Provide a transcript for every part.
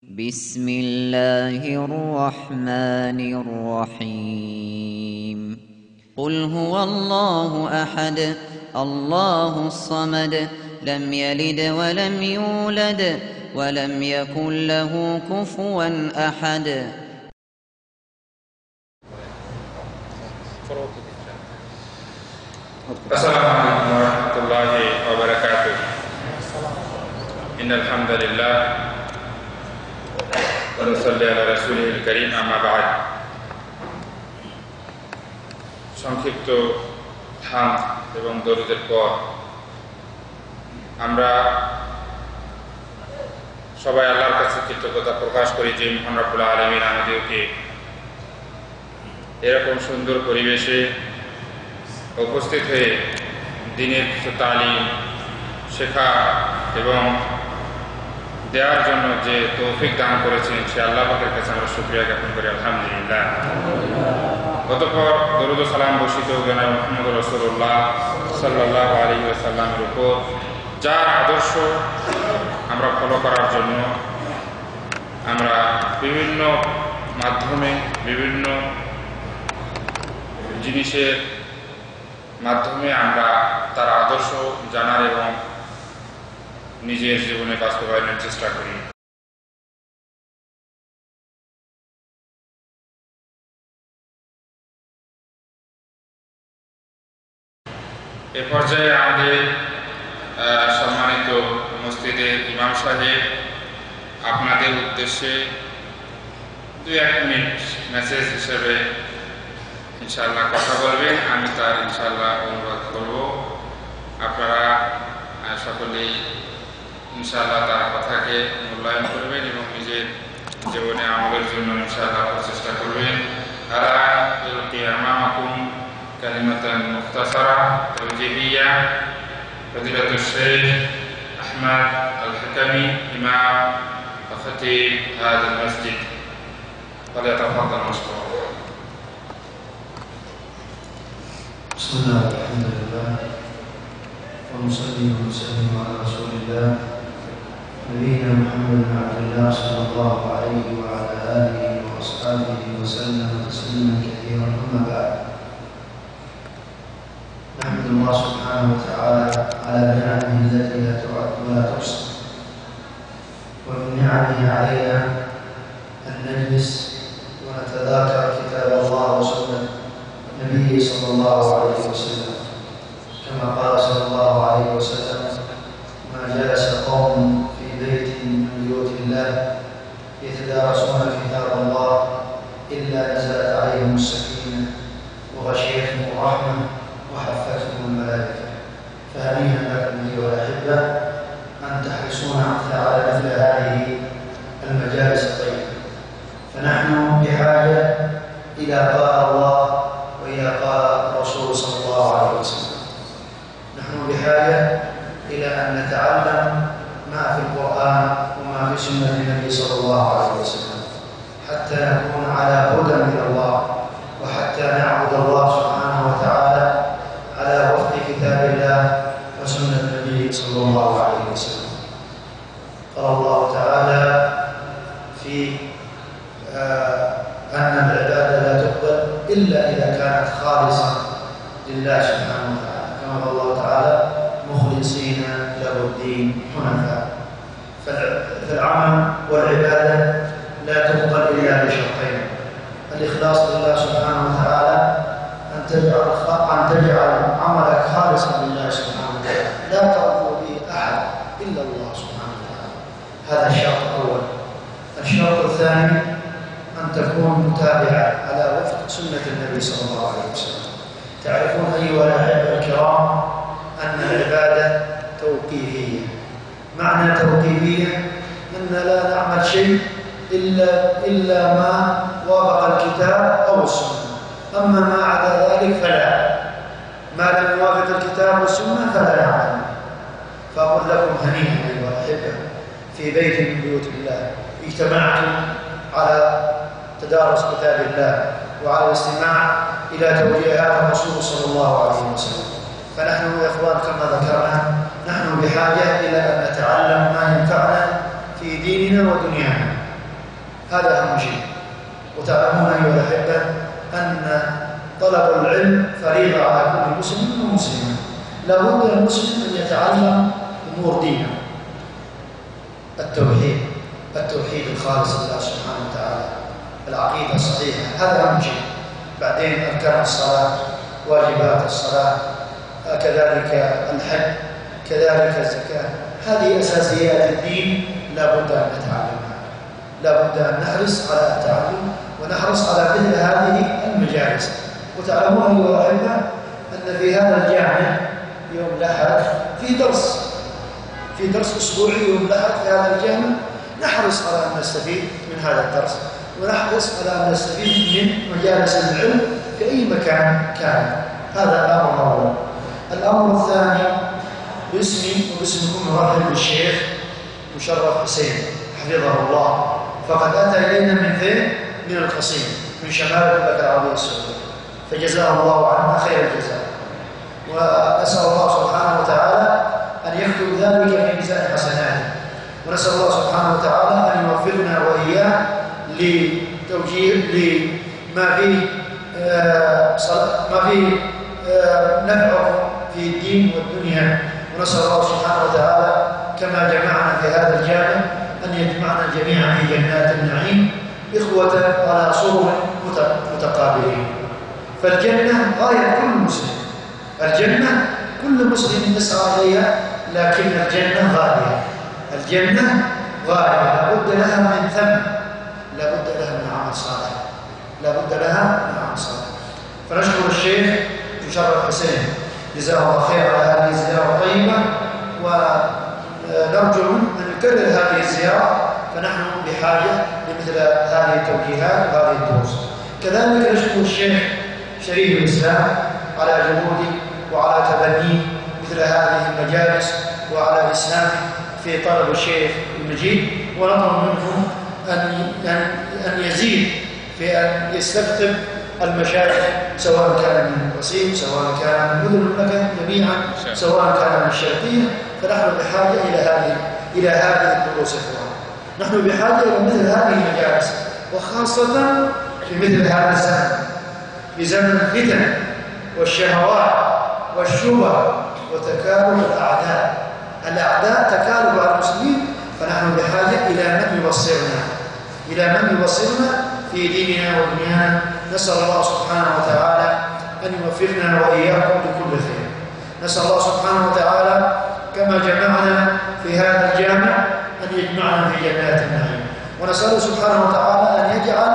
بسم الله الرحمن الرحيم قل هو الله أحد الله الصمد لم يلد ولم يولد ولم يكن له كفوا أحد. السلام عليكم ورحمة الله وبركاته. إن الحمد لله ونصلي على رسوله الكريم أما بعد. সংক্ষিপ্ত হামদ এবং দরুদের পর আমরা সবাই আল্লাহর কাছে কৃতজ্ঞতা প্রকাশ করি যে মহান রব্বুল আলামিন আমাদেরকে এরকম সুন্দর পরিবেশে উপস্থিত হয়ে দ্বীনের কিছু তালিম শেখা এবং দেওয়ার জন্য যে তৌফিক দান করেছেন সে আল্লাহ পাকের কাছে আমরা শুকরিয়া জ্ঞাপন করি আলহামদুলিল্লাহ। অতঃপর দরুদ ও সালাম বর্ষিত জনাব মুহাম্মদ রাসূলুল্লাহ সাল্লাল্লাহু আলাইহি ওয়াসাল্লামের উপর, যার আদর্শ আমরা ফলো করার জন্য আমরা বিভিন্ন মাধ্যমে বিভিন্ন জিনিসের মাধ্যমে আমরা তার আদর্শ জানার এবং নিজের জীবনে বাস্তবায়নের চেষ্টা করি। এ পর্যায়ে আমাদের সম্মানিত মসজিদের ইমাম সাহেব আপনাদের উদ্দেশ্যে 2-1 মিনিট মেসেজ হিসেবে ইনশাআল্লাহ কথা বলবেন। আমি তার ইনশাআল্লাহ অনুরোধ করব আপনারা সকলেই ইনশাআল্লাহ তার কথাকে মূল্যায়ন করবেন এবং নিজের জীবনে আমলের জন্য ইনশাআল্লাহ প্রচেষ্টা করবেন। আলা ইলকি আমামাকুম কালিমাতান মুখতাসারা তাওজীহিয়া ফযিলাতুশ শাইখ আহমদ আল হাকামি ইমাম ওয়া খতিব হাযা মসজিদ ফালিয়াতাফাদ্দাল মাশকুরা। بسم الله الحمد لله ونصلي ونسلم على رسول الله نبينا محمد بن عبد الله صلى الله عليه وعلى آله وأصحابه وسلم تسليما كثيرا. أما بعد، نحمد الله سبحانه وتعالى على نعمه التي لا تعد ولا تحصى، ومن نعمه علينا أن نجلس ونتذاكر كتاب الله وسنة النبي صلى الله عليه وسلم، كما قال صلى الله عليه وسلم: ما جلس قوم في بيت من بيوت الله يتدارسون كتاب الله إلا نزلت عليهم السكينة وغشيتهم الرحمة وحفتهم الملائكة. فهنيئا لكم أيها الأحبة أن تحرصون على مثل هذه المجالس الطيبة، فنحن بحاجة إلى قال الله وإلى قال الرسول صلى الله عليه وسلم. نحن بحاجة إلى أن نتعلم ما في القرآن وما في سنة النبي صلى الله عليه وسلم حتى نكون على هدى من الله، وحتى نعبد الله سبحانه وتعالى على وفق كتاب الله وسنة النبي صلى الله عليه وسلم. قال الله تعالى في أن العبادة لا تقبل إلا إذا كانت خالصة لله سبحانه وتعالى، كما قال الله تعالى: مخلصين له الدين حنفاء. فالعمل والعبادة لا تقبل إلا بشرطين: الإخلاص لله سبحانه وتعالى، أن تجعل عملك خالصا لله سبحانه وتعالى، لا ترضى به أحد إلا الله سبحانه وتعالى. هذا الشرط الأول. الشرط الثاني: أن تكون متابعة على وفق سنة النبي صلى الله عليه وسلم. تعرفون أيها الأحبة الكرام أن العبادة توقيفية. معنى توقيفية أن لا نعمل شيء إلا ما وافق الكتاب أو السنة، أما ما عدا ذلك فلا. ما لم يوافق الكتاب والسنة فلا نعمل. فأقول لكم هنيئا أيها الأحبة في بيت من بيوت الله اجتمعتم على تدارس كتاب الله وعلى الاستماع إلى توجيهات الرسول صلى الله عليه وسلم. فنحن يا إخوان كما ذكرنا نحن بحاجة إلى أن نتعلم ما ينفعنا في ديننا ودنيانا، هذا أهم شيء. وتعلمون أيها الأحبة أن طلب العلم فريضة على كل مسلم ومسلمة. لا بد للمسلم أن يتعلم أمور دينه، التوحيد الخالص لله سبحانه وتعالى، العقيدة الصحيحة، هذا أهم شيء. بعدين أركان الصلاة، واجبات الصلاة، كذلك الحج، كذلك الزكاة، هذه أساسيات الدين لا بد أن نتعلمها، لا بد أن نحرص على التعلم ونحرص على مثل هذه المجالس. وتعلمون أيها الأحبة أن في هذا الجامع يوم الأحد في درس أسبوعي يوم الأحد في هذا الجامع، نحرص على أن نستفيد من هذا الدرس، ونحرص على أن نستفيد من مجالس العلم في أي مكان كان. هذا الأمر الأول. الأمر الثاني، باسمي وباسمكم نرحب بالشيخ مشرف حسين حفظه الله، فقد أتى إلينا من فين؟ من القصيم، من شمال المملكة العربية السعودية، فجزاه الله عنا خير الجزاء، ونسأل الله سبحانه وتعالى أن يكتب ذلك في ميزان حسناته، ونسأل الله سبحانه وتعالى أن يوفقنا وإياه لتوجيه لما فيه نفعكم في الدين والدنيا. ونسأل الله سبحانه وتعالى كما جمعنا في هذا الجامع أن يجمعنا جميعا في جنات النعيم إخوة على سرر متقابلين. فالجنة غاية كل مسلم، الجنة كل مسلم يسعى إليها، لكن الجنة غاية، الجنة غاية لابد لها من ثمن، لابد لها من عمل صالح، لابد لها من عمل صالح. فنشكر الشيخ مشرف حسين جزاه الله خير على هذه الزيارة الطيبة، ونرجو أن نكرر هذه الزيارة، فنحن بحاجة لمثل هذه التوجيهات وهذه الدروس. كذلك نشكر الشيخ شريف الإسلام على جهوده وعلى تبنيه مثل هذه المجالس وعلى الإسلام في طلب الشيخ المجيد، ونطلب منه أن يزيد في أن يستقطب المشايخ، سواء كان من القصيم، سواء كان من مدن المملكة جميعا، سواء كان من الشرقية. فنحن بحاجة إلى هذه الدروس الكرام، نحن بحاجة إلى مثل هذه المجالس، وخاصة في مثل هذا الزمن، في زمن الفتن والشهوات والشبه وتكالب الأعداء تكالب على المسلمين. فنحن بحاجة إلى من يبصرنا في ديننا ودنيانا. نسأل الله سبحانه وتعالى أن يوفقنا وإياكم لكل خير. نسأل الله سبحانه وتعالى كما جمعنا في هذا الجامع أن يجمعنا في جنات النعيم، ونسأله سبحانه وتعالى أن يجعل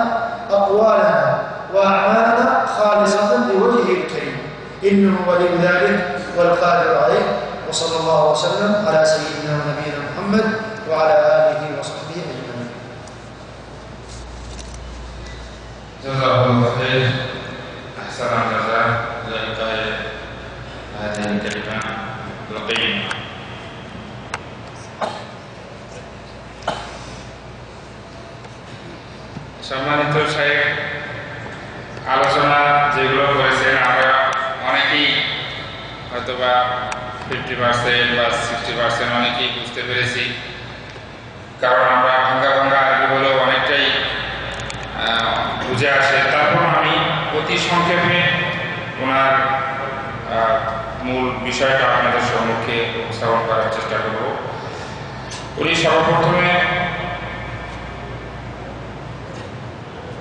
أقوالنا وأعمالنا خالصة لوجهه الكريم، إنه ولي ذلك والقادر عليه. وصلى الله وسلم على سيدنا ونبينا محمد وعلى آله وصحبه أجمعين. جزاكم الله خير، أحسن الجزاء لإلقاء هذه الكلمة القيمة। সম্মানিত শেখ, আলোচনা যেগুলো করেছেন আমরা অনেকেই হয়তোবা 50% বা 60% অনেকেই বুঝতে পেরেছি, কারণ আমরা ভাঙ্গা আরবি বলেও অনেকটাই বুঝে আসে। তারপর আমি অতি সংক্ষেপে ওনার মূল বিষয়টা আপনাদের সম্মুখে উপস্থাপন করার চেষ্টা করব। উনি সর্বপ্রথমে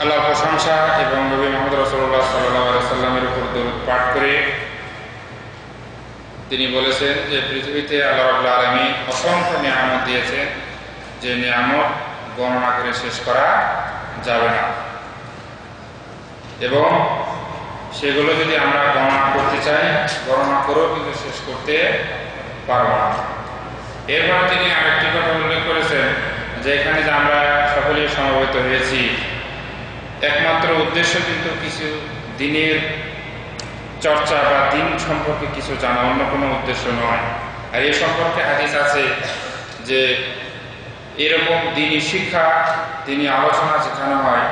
আল্লাহর প্রশংসা এবং নবী মুহাম্মদ রাসূলুল্লাহ সাল্লাল্লাহু আলাইহি সাল্লামের উপর দরুদ পাঠ করে তিনি বলেছেন যে পৃথিবীতে আল্লাহ রাব্বুল আলামিন অসংখ্য নিয়ামত দিয়েছেন, যে নিয়ামত গণনা করে শেষ করা যাবে না, এবং সেগুলো যদি আমরা গণনা করতে চাই, গণনা করেও কিন্তু শেষ করতে পারব না। এরপর তিনি আরেকটি কথা উল্লেখ করেছেন যে এখানে যে আমরা সকলেই সমবেত হয়েছি, একমাত্র উদ্দেশ্য কিন্তু কিছু দিনের চর্চা বা দিন সম্পর্কে কিছু জানা, অন্য কোনো উদ্দেশ্য নয়। আর এ সম্পর্কে হাদিস আছে যে এরকম দিনী শিক্ষা, দিনী আলোচনা যেখানে হয়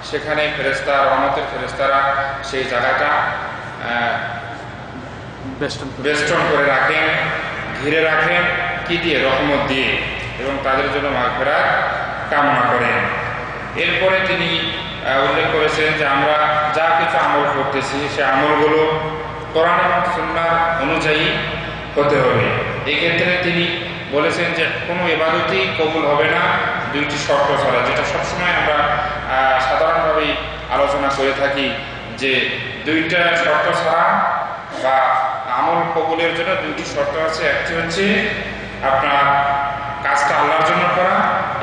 সেখানে ফেরেশতা, রহমতের ফেরেশতারা সেই জায়গাটা বেষ্টন করে রাখেন, ঘিরে রাখেন, কি দিয়ে? রহমত দিয়ে, এবং তাদের জন্য মাগফিরাত কামনা করেন। এরপরে তিনি উল্লেখ করেছেন যে আমরা যা কিছু আমল করতেছি সে আমলগুলো কোরআন এবং সুন্নাহ অনুযায়ী হতে হবে। এই ক্ষেত্রে তিনি বলেছেন যে কোনো ইবাদতই কবুল হবে না দুইটি শর্ত ছাড়া, যেটা সবসময় আমরা সাধারণভাবেই আলোচনা করে থাকি যে দুইটা শর্ত ছাড়া বা আমল কবুলের জন্য দুইটি শর্ত আছে। একটি হচ্ছে আপনার কাজটা আল্লাহর জন্য করা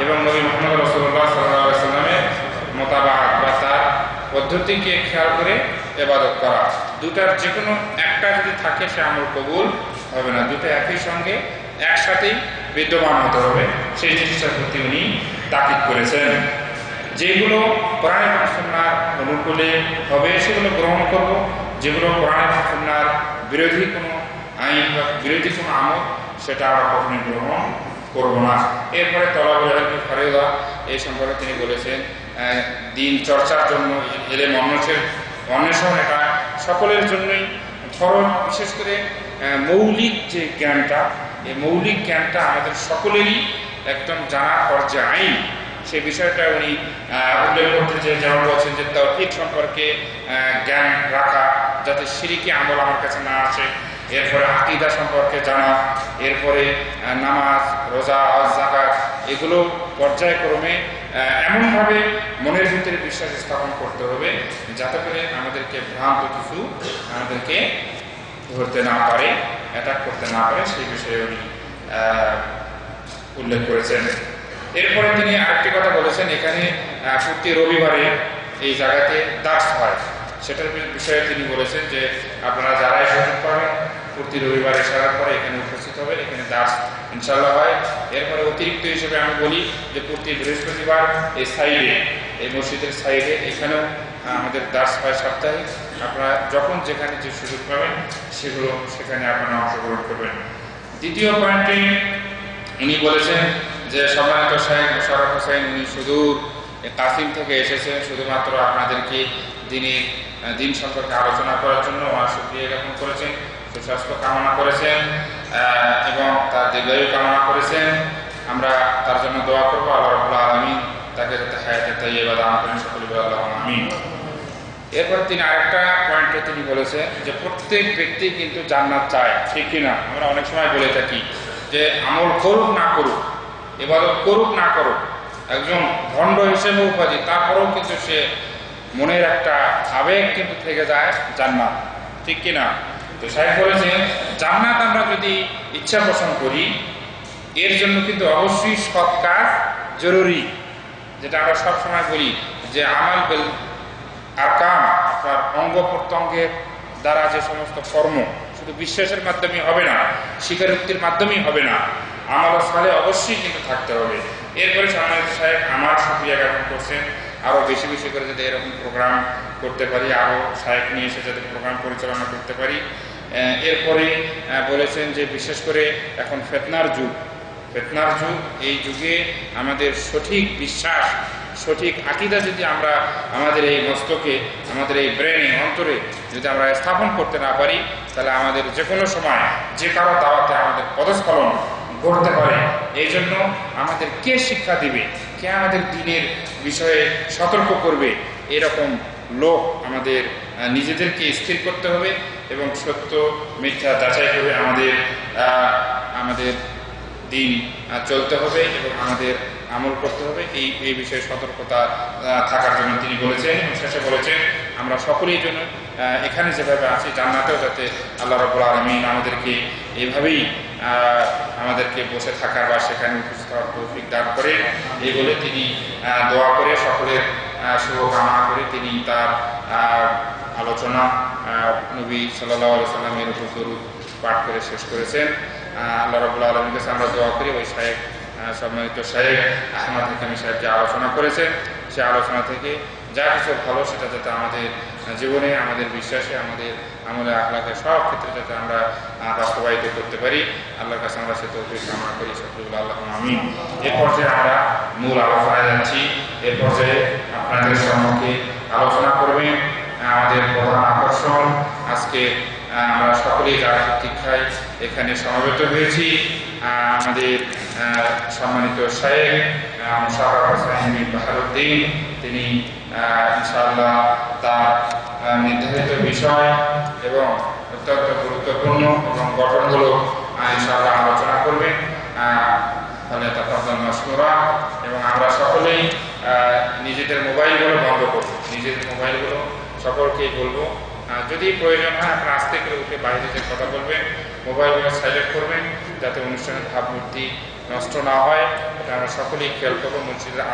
এবং নবী মুহাম্মদ রাসূলুল্লাহ সাল্লাল্লাহু আলাইহি ওয়াসাল্লামের মোতাবাক বা তার পদ্ধতিকে খেয়াল করে ইবাদত করা। দুটার যে কোনো একটা যদি থাকে সে আমল কবুল হবে না, দুটো একই সঙ্গে একসাথেই বিদ্যমান হতে হবে। সেই জিনিসটার প্রতি উনি তাকিদ করেছেন। যেগুলো কোরআন এবং সুন্নাহর অনুকূলে হবে সেগুলো গ্রহণ করব, যেগুলো কোরআন এবং সুন্নাহর বিরোধী কোনো আইন বা বিরোধী কোনো আমল সেটা আমরা কখনোই গ্রহণ করব না। এরপরে তলাবুল ইলমি ফরিদা এই সম্পর্কে তিনি বলেছেন দিন চর্চার জন্য ইলম অন্বেষণ এটা সকলের জন্যই ফরজ। বিশেষ করে মৌলিক যে জ্ঞানটা, এই মৌলিক জ্ঞানটা আমাদের সকলেরই একদম জানা পর্যায়ে আইন। সেই বিষয়টা উনি উল্লেখ করতে যে যেমন বলছেন যে তাওহীদ সম্পর্কে জ্ঞান রাখা যাতে শিরকি আমল আমার কাছে না আসে, এরপরে আকীদা সম্পর্কে জানা, এরপরে নামাজ, রোজা, হজ, যাকাত এগুলো পর্যায়ক্রমে এমনভাবে মনের ভিতরে বিশ্বাস স্থাপন করতে হবে যাতে করে আমাদেরকে ভ্রান্ত কিছু আমাদেরকে ধরতে না পারে, অ্যাটাক করতে না পারে, সেই বিষয়ে উনি উল্লেখ করেছেন। এরপরে তিনি আরেকটি কথা বলেছেন, এখানে প্রতি রবিবারে এই জায়গাতে দাস হয়, সেটার বিষয়ে তিনি বলেছেন যে আপনারা যারাই সুযোগ পাবেন প্রতি রবিবার এশারার পরে এখানে উপস্থিত হবে, এখানে দাস ইনশাল্লাহ হয়। এরপরে অতিরিক্ত হিসেবে আমি বলি যে প্রতি বৃহস্পতিবার এই সাইডে, এই মসজিদের সাইডে এখানেও আমাদের দাস হয় সাপ্তাহিক। আপনারা যখন যেখানে যে সুযোগ পাবেন সেখানে আপনারা অংশগ্রহণ করবেন। দ্বিতীয় পয়েন্টে উনি বলেছেন যে সম্মানিত শাইখ মোশাররফ হোসেন উনি সুদূর কাসিম থেকে এসেছেন শুধুমাত্র আপনাদেরকে দিন সম্পর্কে আলোচনা করার জন্য শুকরিয়া জ্ঞাপন করেছেন, সুস্বাস্থ্য কামনা করেছেন এবং তার দীর্ঘায়ু কামনা করেছেন। আমরা তার জন্য দোয়া করবো, আল্লাহ রাব্বুল আলামিন তাকে যাতে হায়াতে তাইয়্যিবা দান করেন, সকলে বলে আল্লাহুম্মা আমিন। এরপর তিনি আরেকটা পয়েন্টে তিনি বলেছেন যে প্রত্যেক ব্যক্তি কিন্তু জান্নাত চায়, ঠিক কিনা? আমরা অনেক সময় বলে থাকি যে আমল করুক না করুক, ইবাদত করুক না করুক, একজন ভণ্ড হিসেবে উপাধি, তারপরেও কিন্তু সে মনের একটা আবেগ কিন্তু থেকে যায় জান্নাত, ঠিক কিনা? তো সাহেব বলেছেন জান্নাত আমরা যদি ইচ্ছা পোষণ করি এর জন্য কিন্তু অবশ্যই সৎ কাজ জরুরি। যেটা আমরা সবসময় বলি যে আমাল বিল আরকান, আপনার অঙ্গ প্রত্যঙ্গের দ্বারা যে সমস্ত কর্ম শুধু বিশ্বাসের মাধ্যমে হবে না, স্বীকারোক্তির মাধ্যমেই হবে না, আমল সালেহ অবশ্যই কিন্তু থাকতে হবে। এরপরে সম্মানিত সাহেব আমার শুকরিয়া জ্ঞাপন করছেন আরও বেশি বেশি করে যাতে এরকম প্রোগ্রাম করতে পারি, আরও সাহেব নিয়ে এসে যাতে প্রোগ্রাম পরিচালনা করতে পারি। এরপরে বলেছেন যে বিশেষ করে এখন ফিতনার যুগ, এই যুগে আমাদের সঠিক বিশ্বাস, সঠিক আকীদা যদি আমরা আমাদের এই মস্তকে, আমাদের এই ব্রেনে, অন্তরে যদি আমরা স্থাপন করতে না পারি তাহলে আমাদের যে কোনো সময় যে কারো দাওয়াতে আমাদের পদস্খলন ঘটতে পারে। এই জন্য আমাদের কে শিক্ষা দিবে, কে আমাদের দ্বীনের বিষয়ে সতর্ক করবে, এরকম লোক আমাদের নিজেদেরকে স্থির করতে হবে এবং সত্য মিথ্যা যাচাই করে আমাদের দিন চলতে হবে এবং আমাদের আমল করতে হবে। এই বিষয়ে সতর্কতা থাকার জন্য তিনি বলেছেন এবং শেষে বলেছেন আমরা সকলেই জন্য এখানে যেভাবে আছি জান্নাতেও যাতে আল্লাহ রাব্বুল আলামিন আমাদেরকে এইভাবেই আমাদেরকে বসে থাকার বা সেখানে উপস্থিত হওয়ার তৌফিক দান করেন। এই বলে তিনি দোয়া করে সকলের শুভকামনা করে তিনি তার আলোচনা নবী সাল্লাল্লাহু আলাইহি সাল্লামের উপর দরুদ পাঠ করে শেষ করেছেন। আল্লাহ রাব্বুল আলামিনের কাছে আমরা দোয়া করি ওই শাইখ সম্মানিত শাইখ আহমদ হাকিমি সাহেব যে আলোচনা করেছেন সে আলোচনা থেকে যা কিছু ভালো সেটা যাতে আমাদের জীবনে, আমাদের বিশ্বাসে, আমাদের আমলে, আখলাকে সব ক্ষেত্রে যাতে আমরা বাস্তবায়িত করতে পারি, আল্লাহর কাছে আমরা সে তৌফিক কামনা করি, সকলুল্লাহ আল্লাহুম্মা আমিন। এ পর্যায়ে আমরা মূল আলোচনায় যাচ্ছি। এ পর্যায়ে আপনাদের সম্মুখে আলোচনা করবেন আমাদের প্রধান আকর্ষণ। আজকে আমরা সকলেই যারা শিক্ষায় এখানে সমবেত হয়েছি, আমাদের সম্মানিত শায়েখ মুশাররফ হোসেন বিন বাহারউদ্দিন, তিনি ইনশাআল্লাহ তার নির্ধারিত বিষয় এবং অত্যন্ত গুরুত্বপূর্ণ এবং গঠনমূলক ইনশাআল্লাহ আলোচনা করবেন। ফলে তাফাদ্দাল মাশকুরা। এবং আমরা সকলেই নিজেদের মোবাইলগুলো বন্ধ করব, নিজেদের মোবাইলগুলো সকলকেই বলবো, যদি প্রয়োজন হয় আপনারা আস্তে করে উঠে বাইরে যে কথা বলবেন, মোবাইলগুলো সাইলেন্ট করবেন যাতে অনুষ্ঠানের ভাবমূর্তি নষ্ট না হয়। এটা আমরা সকলেই খেয়াল করবো। মসজিদের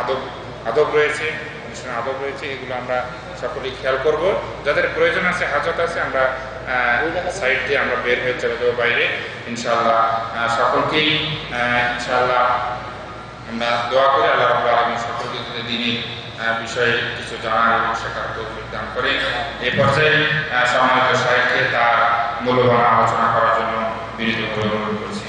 আদব রয়েছে, অনুষ্ঠানের আদব রয়েছে, এগুলো আমরা সকলেই খেয়াল করব। যাদের প্রয়োজন আছে, হাজত আছে, আমরা সাইড দিয়ে আমরা বের হয়ে চলে যাবো বাইরে ইনশাআল্লাহ। সকলকেই ইনশাআল্লাহ আমরা দোয়া করি আল্লাহ রাব্বুল আলামিন সকলকে দ্বীনের বিষয়ে কিছু জানার এবং শেখার তৌফিক দান করেন। এই পর্যায়ে সম্মানিত শায়েখকে তার মূল্যবান আলোচনা করার জন্য বিনীতভাবে অনুরোধ করছি।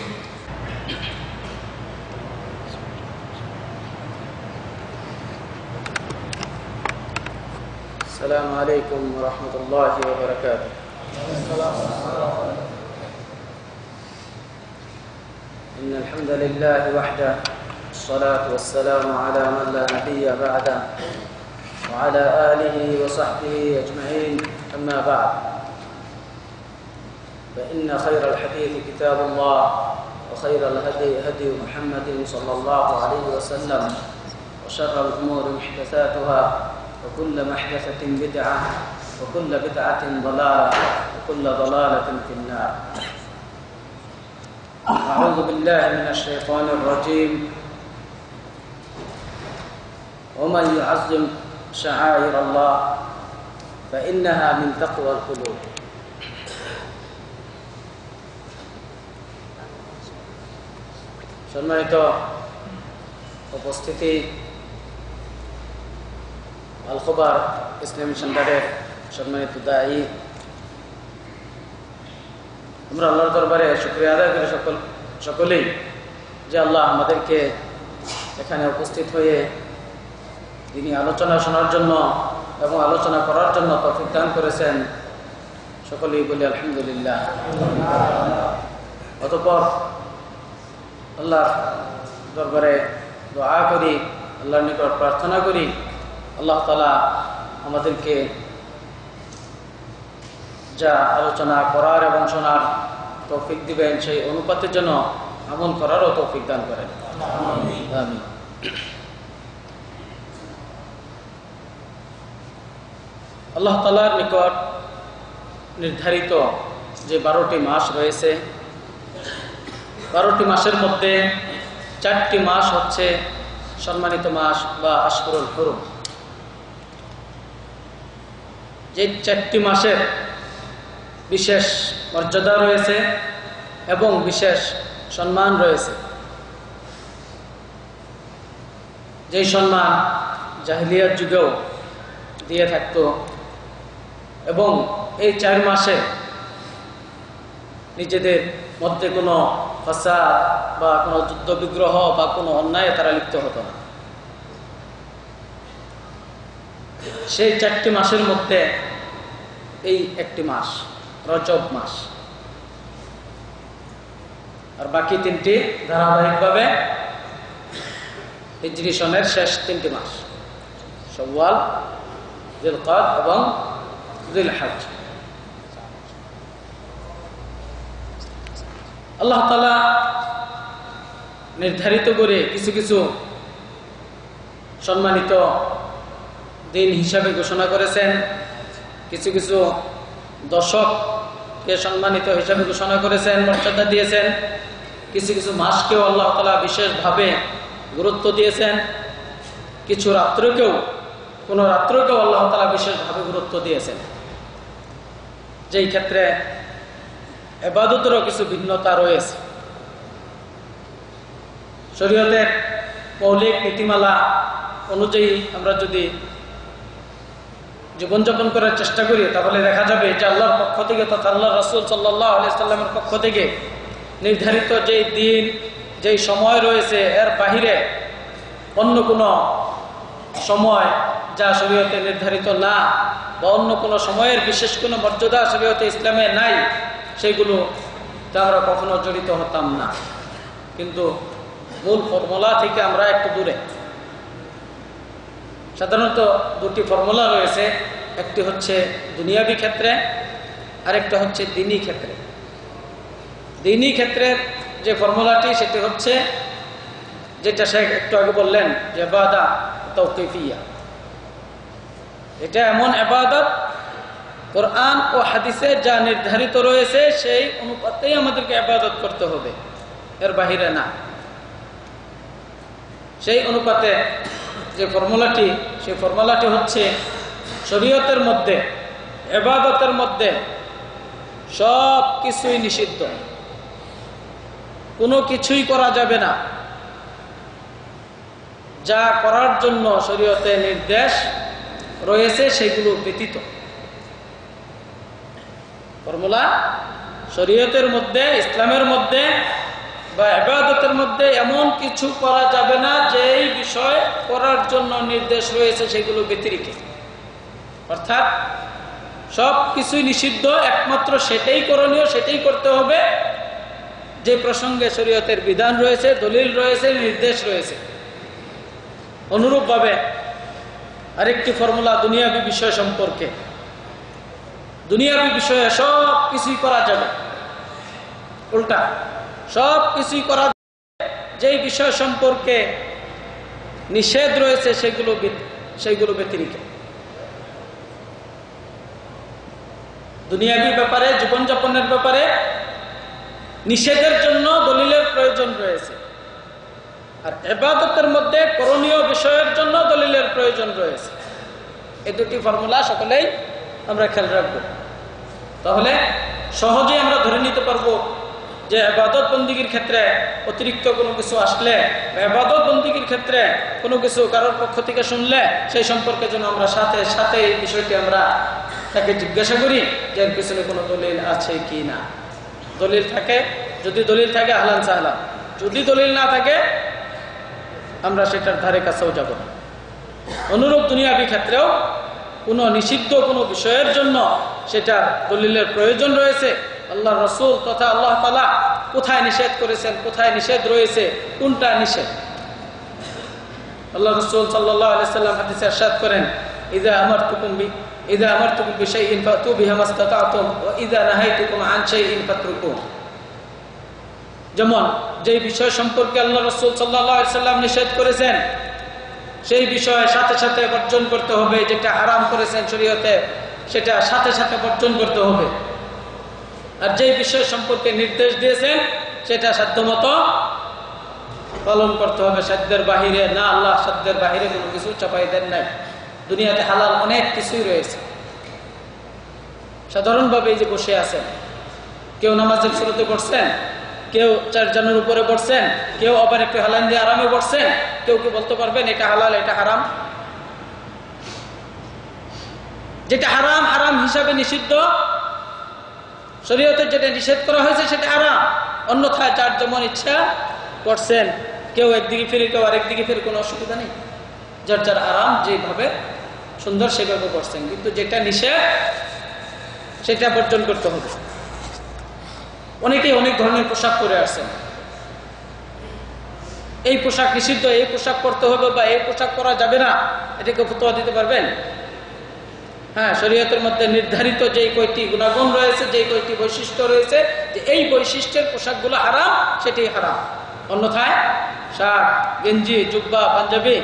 السلام عليكم ورحمة الله وبركاته. إن الحمد لله وحده، الصلاة والسلام على من لا نبي بعده، وعلى آله وصحبه أجمعين. أما بعد، فإن خير الحديث كتاب الله، وخير الهدي هدي محمد صلى الله عليه وسلم، وشر الأمور محدثاتها، وكل محدثة بدعة، وكل بدعة ضلالة، وكل ضلالة في النار. أعوذ بالله من الشيطان الرجيم. ومن يعظم شعائر الله فإنها من تقوى القلوب. সম্মানিত উপস্থিতি, আল খবর ইসলামী সেন্টারের সম্মানিত দায়ী, আমরা আল্লাহর দরবারে শুকরিয়া আদায় করি সকলেই যে আল্লাহ আমাদেরকে এখানে উপস্থিত হয়ে তিনি আলোচনা শোনার জন্য এবং আলোচনা করার জন্য তৌফিক দান করেছেন। সকলেই বলি আলহামদুলিল্লাহ। অতঃপর আল্লাহর দরবারে দোয়া করি, আল্লাহর নিকট প্রার্থনা করি আল্লাহ তাআলা আমাদেরকে যা আলোচনা করার এবং শোনার তৌফিক দিবেন সেই অনুপাতে যেন আমল করারও তৌফিক দান করেন। আমিন। আল্লাহ তাআলার নিকট নির্ধারিত যে 12টি মাস রয়েছে, 12টি মাসের মধ্যে 4টি মাস হচ্ছে সম্মানিত মাস বা আশহুরুল হুরুম। যে 4টি মাসের বিশেষ মর্যাদা রয়েছে এবং বিশেষ সম্মান রয়েছে, যেই সম্মান জাহিলিয়াত যুগেও দিয়ে থাকত। এবং এই 4 মাসে নিজেদের মধ্যে কোনো ফাসাদ বা কোনো যুদ্ধ বিগ্রহ বা কোনো অন্যায় তারা লিপ্ত হতো না। সেই 4টি মাসের মধ্যে এই একটি মাস রজব মাস, আর বাকি 3টি ধারাবাহিকভাবে হিজরি সনের শেষ 3টি মাস, শাওয়াল, জিলকাদ এবং জিলহজ। আল্লাহ তাআলা নির্ধারিত করে কিছু কিছু সম্মানিত দিন হিসাবে ঘোষণা করেছেন, কিছু কিছু দশককে সম্মানিত হিসাবে ঘোষণা করেছেন, মর্যাদা দিয়েছেন। কিছু কিছু মাসকেও আল্লাহ তাআলা বিশেষভাবে গুরুত্ব দিয়েছেন। কিছু রাত্রকেও, কোনো রাত্রকেও আল্লাহ তাআলা বিশেষভাবে গুরুত্ব দিয়েছেন, যেই ক্ষেত্রে ইবাদতেরও কিছু ভিন্নতা রয়েছে। শরীয়তের মৌলিক নীতিমালা অনুযায়ী আমরা যদি জীবনযাপন করার চেষ্টা করি তাহলে দেখা যাবে যে আল্লাহর পক্ষ থেকে তথা আল্লাহর রাসূল সাল্লাল্লাহু আলাইহি সাল্লামের পক্ষ থেকে নির্ধারিত যেই দিন, যেই সময় রয়েছে, এর বাহিরে অন্য কোনো সময় যা শরীয়তে নির্ধারিত না, বা অন্য কোনো সময়ের বিশেষ কোনো মর্যাদা শরীয়তে ইসলামে নাই, সেগুলো আমরা কখনো জড়িত হতাম না। কিন্তু মূল ফর্মুলা থেকে আমরা একটু দূরে। সাধারণত দুটি ফর্মুলা রয়েছে, একটি হচ্ছে দুনিয়াবী ক্ষেত্রে, আরেকটা হচ্ছে দ্বীনি ক্ষেত্রে। দ্বীনি ক্ষেত্রের যে ফর্মুলাটি সেটি হচ্ছে যেটা শেখ একটু আগে বললেন যে ইবাদা তাওকিফিয়া। এটা এমন ইবাদত কোরআন ও হাদিসে যা নির্ধারিত রয়েছে সেই অনুপাতেই আমাদেরকে ইবাদত করতে হবে, এর বাহিরে না। সেই অনুপাতে যে ফর্মুলাটি, সেই ফর্মুলাটি হচ্ছে শরীয়তের মধ্যে ইবাদতের মধ্যে সব কিছুই নিষিদ্ধ, কোনো কিছুই করা যাবে না যা করার জন্য শরীয়তে নির্দেশ রয়েছে সেগুলো ব্যতীত। ফর্মুলা শরীয়তের মধ্যে, ইসলামের মধ্যে বা ইবাদতের মধ্যে এমন কিছু করা যাবে না যেই বিষয় করার জন্য নির্দেশ রয়েছে সেগুলো ব্যতিরেকে। অর্থাৎ সব কিছুই নিষিদ্ধ, একমাত্র সেটাই করণীয়, সেটাই করতে হবে যে প্রসঙ্গে শরীয়তের বিধান রয়েছে, দলিল রয়েছে, নির্দেশ রয়েছে। অনুরূপভাবে আরেকটি ফর্মুলা দুনিয়াবী বিষয় সম্পর্কে। দুনিয়াবী বিষয়ে সব কিছুই করা যাবে, উল্টা সব কিছুই করা যাবে যেই বিষয় সম্পর্কে নিষেধ রয়েছে সেগুলো ব্যতিরেকে। দুনিয়াবী ব্যাপারে, জীবনযাপনের ব্যাপারে নিষেধের জন্য দলিলের প্রয়োজন রয়েছে, আর ইবাদতের মধ্যে করণীয় বিষয়ের জন্য দলিলের প্রয়োজন রয়েছে। এই দুটি ফর্মুলা সকলেই আমরা খেয়াল রাখব, তাহলে সহজেই আমরা ধরে নিতে পারবো যে ইবাদত বন্দিগির ক্ষেত্রে অতিরিক্ত কোনো কিছু আসলে, ইবাদত বন্দিগির ক্ষেত্রে কোনো কিছু কারোর পক্ষ থেকে শুনলে সেই সম্পর্কে যেন আমরা সাথে সাথে এই বিষয়টি আমরা তাকে জিজ্ঞাসা করি যে এর পিছনে কোনো দলিল আছে কি না। দলিল থাকে, যদি দলিল থাকে আহলান সাহলান, যদি দলিল না থাকে আমরা সেটার ধারে কাছেও যাব না। অনুরূপ দুনিয়াবী ক্ষেত্রেও কোনো নিষিদ্ধ কোনো বিষয়ের জন্য সেটা দলিলের প্রয়োজন রয়েছে। আল্লাহ রসুল তথা আল্লাহ তাআলা কোথায় নিষেধ করেছেন, কোথায় নিষেধ রয়েছে, কোনটা নিষেধ। আল্লাহ রসুল সাল্লাল্লাহু আলাইহি সাল্লাম হাদিসে ইরশাদ করেন, ইযা আমারতুকুম বিশাইইন ফাতু বিহি মাসতাতা'তুম ওয়া ইযা নাহাইতুকুম আন শাইইন ফাতরুকুহ। যেমন যেই বিষয় সম্পর্কে আল্লাহ রাসূল সাল্লাল্লাহু আলাইহি সাল্লাম নিষেধ করেছেন সেই বিষয়ে সাথে সাথে বর্জন করতে হবে, যেটা হারাম করেছেন শরীয়তে সেটা সাথে সাথে বর্জন করতে হবে। আর যেই বিষয় সম্পর্কে নির্দেশ দিয়েছেন সেটা সাধ্যমতো পালন করতে হবে, সাধ্যের বাহিরে না। আল্লাহ সাধ্যের বাহিরে কোনো কিছু চাপাই দেন নাই। দুনিয়াতে হালাল অনেক কিছুই রয়েছে। সাধারণভাবে এই যে বসে আছেন, কেউ নামাজের শুরুতে বসছেন, কেউ চারজনের উপরে বসছেন, কেউ আবার একটু হালাল দিয়ে আরামে বসছেন। কেউ কি বলতে পারবেন এটা হালাল এটা হারাম? যেটা হারাম হারাম হিসাবে নিষিদ্ধ, শরীয়তে যেটা নিষেধ করা হয়েছে সেটা হারাম। অন্যথায় যার যেমন ইচ্ছা করছেন, কেউ একদিকে ফিরে কেউ আরেকদিকে ফিরে, কোনো অসুবিধা নেই। যার যার আরাম যেভাবে সুন্দর সেভাবে করছেন, কিন্তু যেটা নিষেধ সেটা বর্জন করতে হবে। অনেকেই অনেক ধরনের পোশাক পরে আসছেন, এই পোশাক নিষিদ্ধ, এই পোশাক পরতে হবে বা এই পোশাক পরা যাবে না, এটাকে ফতোয়া দিতে পারবেন? হ্যাঁ, শরীয়তের মধ্যে নির্ধারিত যেই কয়টি গুণাগুণ রয়েছে, যেই কয়টি বৈশিষ্ট্য রয়েছে, যে এই বৈশিষ্ট্যের পোশাকগুলো হারাম, সেটাই হারাম। অন্যথায় শার্ট, গেঞ্জি, জুব্বা, পাঞ্জাবি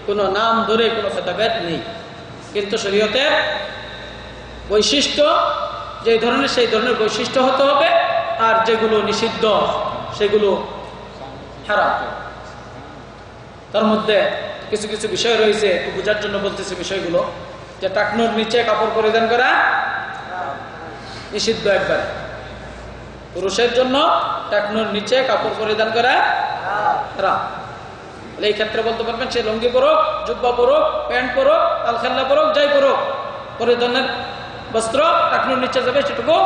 কোনো নাম ধরে কোনো ভেদাভেদ নেই। কিন্তু শরীয়তের বৈশিষ্ট্য যেই ধরনের সেই ধরনের বৈশিষ্ট্য হতে হবে, আর যেগুলো নিষিদ্ধ সেগুলো হারাম। তার মধ্যে কিছু কিছু বিষয় রয়েছে, একটু বোঝার জন্য বলতেছি বিষয়গুলো। যে টাকনুর নিচে কাপড় পরিধান করা নিষিদ্ধ একবার। পুরুষের জন্য টাকনুর নিচে কাপড় পরিধান করা হারাম। এই ক্ষেত্রে বলতে পারবেন সে লুঙ্গি পরুক, জুব্বা পরুক, প্যান্ট পরুক, আলখাল্লা পরুক, যাই পরুক, পরিধানের বস্ত্র টাকনুর নিচে যাবে সেটুকু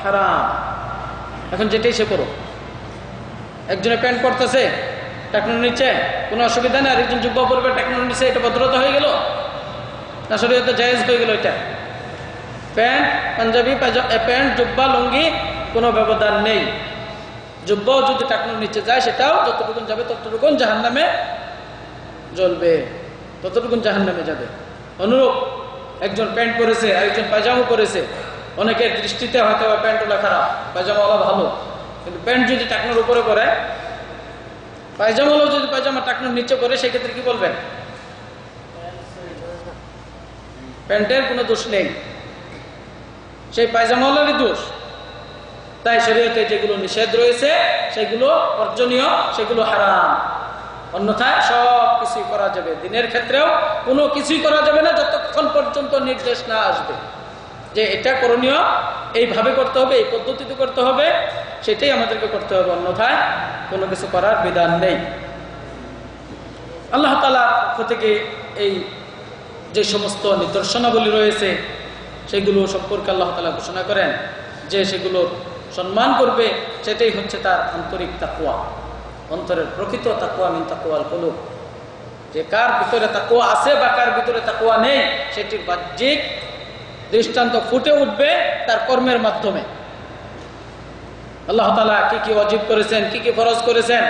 হারাম। এখন যেটাই সে পরুক, একজনে প্যান্ট পরতেছে টাকনুর নিচে কোনো অসুবিধা নেই, আর একজন জুব্বা পরবে টাকনুর নিচে, এটা ভদ্রতা হয়ে গেল না? শরীয়তে জায়েজ হয়ে গেল এটা। প্যান্ট, পাঞ্জাবি, প্যান্ট, জুব্বা, লুঙ্গি কোনো ব্যবধান নেই। জুব্বাও যদি টাকনুর নিচে যায় সেটাও যতটুকুন যাবে ততটুকুন জাহান্নামে জ্বলবে, ততটুকুন জাহান্নামে যাবে। অনুরূপ একজন প্যান্ট পরেছে আর একজন পায়জামা পরেছে, অনেকের দৃষ্টিতে হয়তো প্যান্টওয়ালা খারাপ, পায়জামাওয়ালা ভালো, কিন্তু প্যান্ট যদি টাকনুর উপরে পরে, পায়জামাওয়ালাও যদি পায়জামা টাকনুর নিচে পরে, সেক্ষেত্রে কি বলবেন? প্যান্টের কোনো দোষ নেই, সেই পায়জামাওয়ালারই দোষ। তাই শরীয়তে যেগুলো নিষেধ রয়েছে সেগুলো বর্জনীয়, সেগুলো হারাম। অন্যথায় সব কিছুই করা যাবে। দিনের ক্ষেত্রেও কোনো কিছুই করা যাবে না যতক্ষণ পর্যন্ত নির্দেশ না আসবে যে এটা করণীয়, এইভাবে করতে হবে, এই পদ্ধতিতে করতে হবে, সেটাই আমাদেরকে করতে হবে। অন্যথায় কোনো কিছু করার বিধান নেই। আল্লাহ তাআলার পক্ষ থেকে এই যে সমস্ত নিদর্শনাবলী রয়েছে সেগুলো সম্পর্কে আল্লাহ তাআলা ঘোষণা করেন যে সেগুলো সম্মান করবে, সেটাই হচ্ছে তার আন্তরিক তাকওয়া, অন্তরের প্রকৃত তাকওয়া মিন তাকওয়াল কুলুব। যে কার ভিতরে তাকওয়া আছে বা কার ভিতরে তাকওয়া নেই সেটির বাহ্যিক দৃষ্টান্ত ফুটে উঠবে তার কর্মের মাধ্যমে। আল্লাহ তাআলা কি কি ওয়াজিব করেছেন, কি কি ফরজ করেছেন,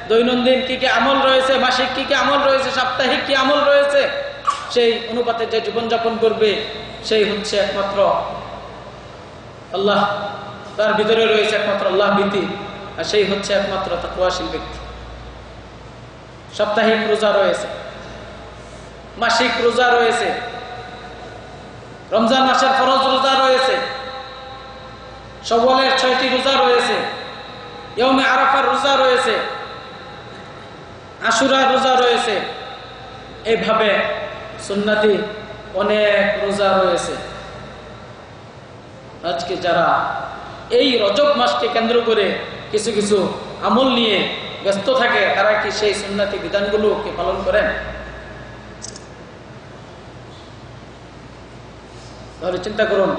দৈনন্দিন কি কি আমল রয়েছে, মাসিক কি কি আমল রয়েছে, সাপ্তাহিক কি আমল রয়েছে, সেই অনুপাতে যে জীবনযাপন করবে সেই হচ্ছে একমাত্র আল্লাহ, তার ভিতরে রয়েছে একমাত্র আল্লাহ ভীতি, আর সেই হচ্ছে একমাত্র তাকওয়াশীল ব্যক্তি। সাপ্তাহিক রোজা রয়েছে, মাসিক রোজা রয়েছে, রমজান মাসের ফরজ রোজা রয়েছে, শওয়ালের 6টি রোজা রয়েছে, ইয়ৌমে আরাফার রোজা রয়েছে, আশুরার রোজা রয়েছে, এইভাবে সুন্নতি অনেক রোজা রয়েছে। আজকে যারা এই রজব মাসকে কেন্দ্র করে কিছু কিছু আমল নিয়ে ব্যস্ত থাকে, তারা কি সেই সুন্নতি বিধানগুলোকে পালন করেন? তাহলে চিন্তা করুন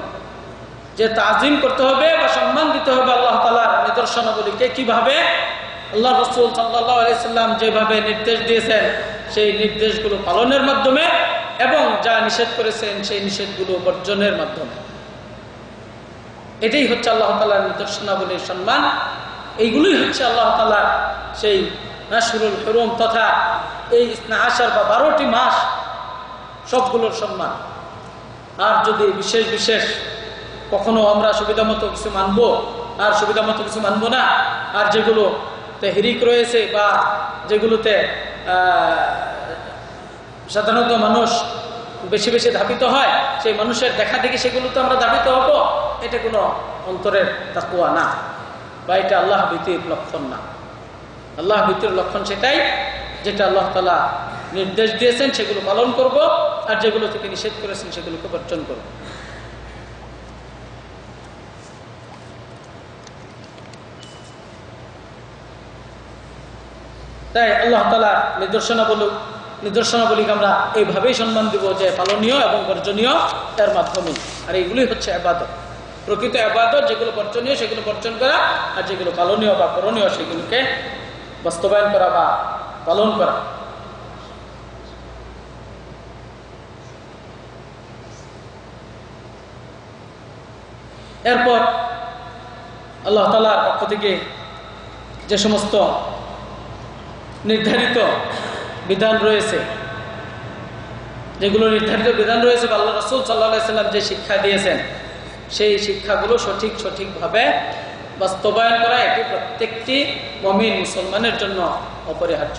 যে তাজিম করতে হবে বা সম্মান দিতে হবে আল্লাহ তাআলার নিদর্শনাবলীকে, কিভাবে আল্লাহ রাসূল সাল্লাল্লাহু আলাইহি সাল্লাম যেভাবে নির্দেশ দিয়েছেন সেই নির্দেশগুলো পালনের মাধ্যমে এবং যা নিষেধ করেছেন সেই নিষেধগুলো বর্জনের মাধ্যমে। এটাই হচ্ছে আল্লাহ তাআলার নিদর্শনাবলীর সম্মান। এইগুলোই হচ্ছে আল্লাহ তাআলার সেই আশহুরুল হুরুম তথা এই 12 বা 12টি মাস সবগুলোর সম্মান। আর যদি বিশেষ বিশেষ কখনো আমরা সুবিধা মতো কিছু মানবো আর সুবিধা মতো কিছু মানবো না, আর যেগুলোতে হিরিক রয়েছে বা যেগুলোতে সাধারণত মানুষ বেশি বেশি ধাবিত হয়, সেই মানুষের দেখা দেখি সেগুলোতে আমরা ধাবিত হব, এটা কোনো অন্তরের তাকওয়া না বা এটা আল্লাহ ভীতির লক্ষণ না। আল্লাহ ভীতির লক্ষণ সেটাই যেটা আল্লাহ তাআলা নির্দেশ দিয়েছেন সেগুলো পালন করব, আর যেগুলো থেকে নিষেধ করেছেন সেগুলোকে বর্জন করব। তাই আল্লাহ তাআলা নিদর্শনাবলীকে আমরা এইভাবেই সম্মান দিব যে পালনীয় এবং বর্জনীয় এর মাধ্যমে। আর এইগুলোই হচ্ছে ইবাদত, প্রকৃত ইবাদত। যেগুলো বর্জনীয় সেগুলো বর্জন করা, আর যেগুলো পালনীয় বা করণীয় সেগুলোকে বাস্তবায়ন করা বা পালন করা। এরপর আল্লাহ তাআলার পক্ষ থেকে যে সমস্ত নির্ধারিত বিধান রয়েছে, যেগুলো নির্ধারিত বিধান রয়েছে বা আল্লাহ রাসূল সাল্লাল্লাহু আলাইহি সাল্লাম যে শিক্ষা দিয়েছেন সেই শিক্ষাগুলো সঠিকভাবে বাস্তবায়ন করা এটি প্রত্যেকটি মুমিন মুসলমানের জন্য অপরিহার্য।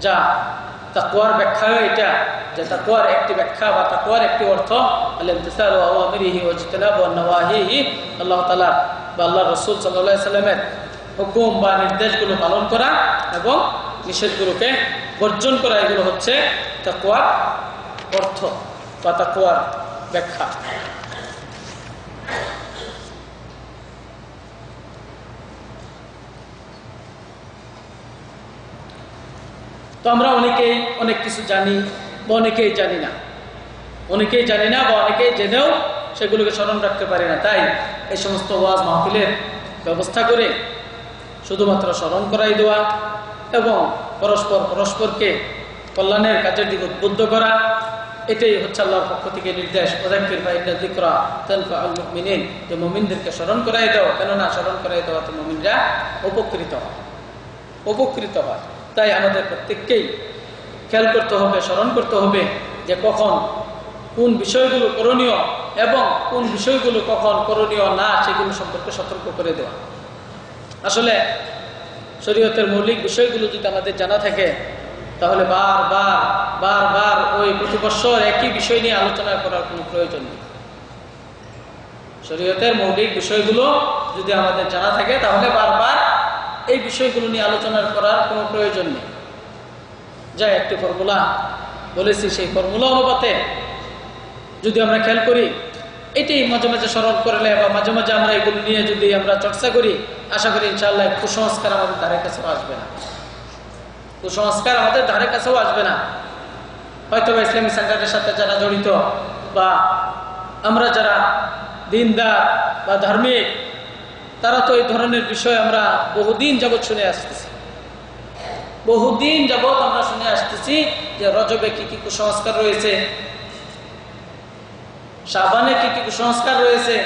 যা তাকওয়ার ব্যাখ্যা, এটা যে তাকওয়ার একটি ব্যাখ্যা বা তাকওয়ার একটি অর্থ আল-ইমতিসালু আওয়ামিরিহি ওয়া ইজতিনাবু আন-নওয়াহিহি, আল্লাহ তাআলা বা আল্লাহ রাসূল সাল্লাল্লাহু আলাইহি সাল্লামের হুকুম বা নির্দেশগুলো পালন করা এবং নিষেধগুলোকে বর্জন করা। এগুলো হচ্ছে তাকওয়ার অর্থ বা তাকওয়ার ব্যাখ্যা। তো আমরা অনেকেই অনেক কিছু জানি বা অনেকেই জানি না, বা অনেকেই জেনেও সেগুলোকে স্মরণ রাখতে পারি না। তাই এই সমস্ত ওয়াজ মাহফিলের ব্যবস্থা করে শুধুমাত্র স্মরণ করাই দেওয়া এবং পরস্পরকে কল্যাণের কাজের দিকে উদ্বুদ্ধ করা, এটাই হচ্ছে আল্লাহর পক্ষ থেকে নির্দেশ, ওয়াযাক্কির ফাইন্না যিকরা তানফাউল মুমিনিন, যে মুমিনদেরকে স্মরণ করাই দাও, কেননা স্মরণ করাই দেওয়াতে মুমিনরা উপকৃত হয়। তাই আমাদের প্রত্যেককেই খেয়াল করতে হবে, স্মরণ করতে হবে যে কখন কোন বিষয়গুলো করণীয় এবং কোন বিষয়গুলো কখন করণীয় না, সেগুলো সম্পর্কে সতর্ক করে দেওয়া। আসলে শরীয়তের মৌলিক বিষয়গুলো যদি আমাদের জানা থাকে, তাহলে বারবার ওই প্রতি বছর একই বিষয় নিয়ে আলোচনা করার কোনো প্রয়োজন নেই। শরীয়তের মৌলিক বিষয়গুলো যদি আমাদের জানা থাকে, তাহলে বারবার এই বিষয়গুলো নিয়ে আলোচনা করার কোনো প্রয়োজন নেই। যা একটি ফর্মুলা বলেছি, সেই ফর্মুলা অনুপাতে যদি আমরা খেয়াল করি, এটি মাঝে মাঝে স্মরণ করলে বা মাঝে মাঝে আমরা এগুলো নিয়ে যদি আমরা চর্চা করি, আশা করি ইনশাআল্লাহ কুসংস্কার আমাদের ধারে কাছেও আসবে না। কুসংস্কার আমাদের ধারে কাছেও আসবে না। হয়তো বা ইসলামী সেন্টারের সাথে যারা জড়িত বা আমরা যারা দিনদার বা ধার্মিক, তারা তো এই ধরনের বিষয় আমরা বহুদিন যাবৎ শুনে আসতেছি। বহুদিন যাবৎ আমরা শুনে আসতেছি যে রজবে কি কি কুসংস্কার রয়েছে, শাবানে কি কি কুসংস্কার রয়েছে,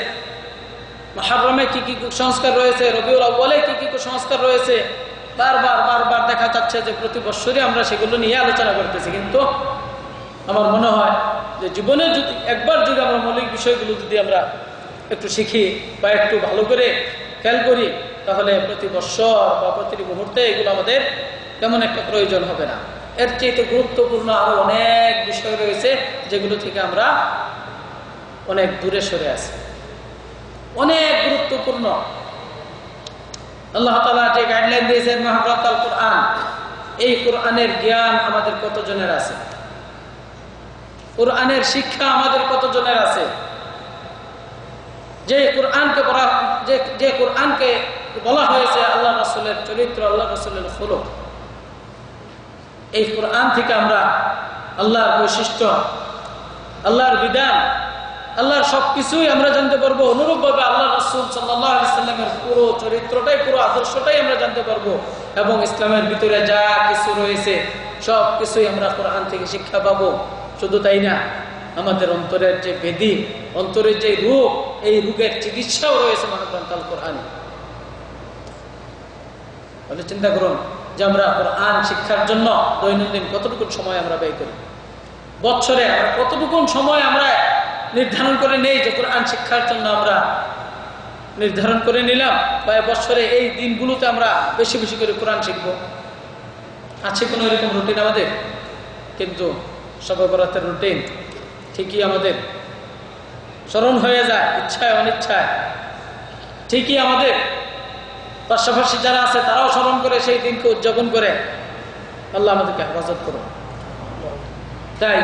মুহররমে কি কি কুসংস্কার রয়েছে, রবিউল আউয়ালে কি কি কুসংস্কার রয়েছে। বারবার দেখা যাচ্ছে যে প্রতি বছরই আমরা সেগুলো নিয়ে আলোচনা করতেছি। কিন্তু আমার মনে হয় যে জীবনে যদি একবার যদি আমরা মৌলিক বিষয়গুলো যদি আমরা একটু শিখি বা একটু ভালো করে খেয়াল করি, তাহলে প্রতি বছর বা প্রতিটি মুহূর্তে এগুলো আমাদের তেমন একটা প্রয়োজন হবে না। এর চেয়ে গুরুত্বপূর্ণ আরো অনেক বিষয় রয়েছে যেগুলো থেকে আমরা অনেক দূরে সরে আছি। অনেক গুরুত্বপূর্ণ আল্লাহ তাআলা যে গাইডলাইন দিয়েছেন মহাগ্রন্থ কোরআন, এই কোরআনের জ্ঞান আমাদের কতজনের আছে? কোরআনের শিক্ষা আমাদের কতজনের আছে? যে কোরআনকে বলা হয়েছে আল্লাহ রাসূলের চরিত্র, আল্লাহ রাসূলের খুলুক, এই কোরআন থেকে আমরা আল্লাহর বৈশিষ্ট্য, আল্লাহর বিধান, আল্লাহর সবকিছুই আমরা জানতে পারবো। অনুরূপভাবে আল্লাহ রাসূল সাল্লাল্লাহু আলাইহি সাল্লামের পুরো চরিত্রটাই, পুরো আদর্শটাই আমরা জানতে পারবো। এবং ইসলামের ভিতরে যা কিছু রয়েছে সব কিছুই আমরা কোরআন থেকে শিক্ষা পাবো। শুধু তাই না, আমাদের অন্তরের যে ব্যাধি, অন্তরের যে রোগ, এই রোগের চিকিৎসাও রয়েছে মহাগ্রন্থ আল কোরআনে। তাহলে চিন্তা করুন যে আমরা কোরআন শিক্ষার জন্য দৈনন্দিন কতটুকু সময় আমরা ব্যয় করি, বছরে আমরা কতটুকু সময় আমরা নির্ধারণ করে নেই যে কোরআন শিক্ষার জন্য আমরা নির্ধারণ করে নিলাম, বা বছরে এই দিনগুলোতে আমরা বেশি বেশি করে কোরআন শিখবো। আছে কোনো এরকম রুটিন আমাদের? কিন্তু শবে বরাতের রুটিন ঠিকই আমাদের স্মরণ হয়ে যায়, ইচ্ছায় অনিচ্ছায়। ঠিকই আমাদের পাশাপাশি যারা আছে তারাও স্মরণ করে সেই দিনকে উদযাপন করে। আল্লাহ আমাদেরকে হেফাজত করুন। তাই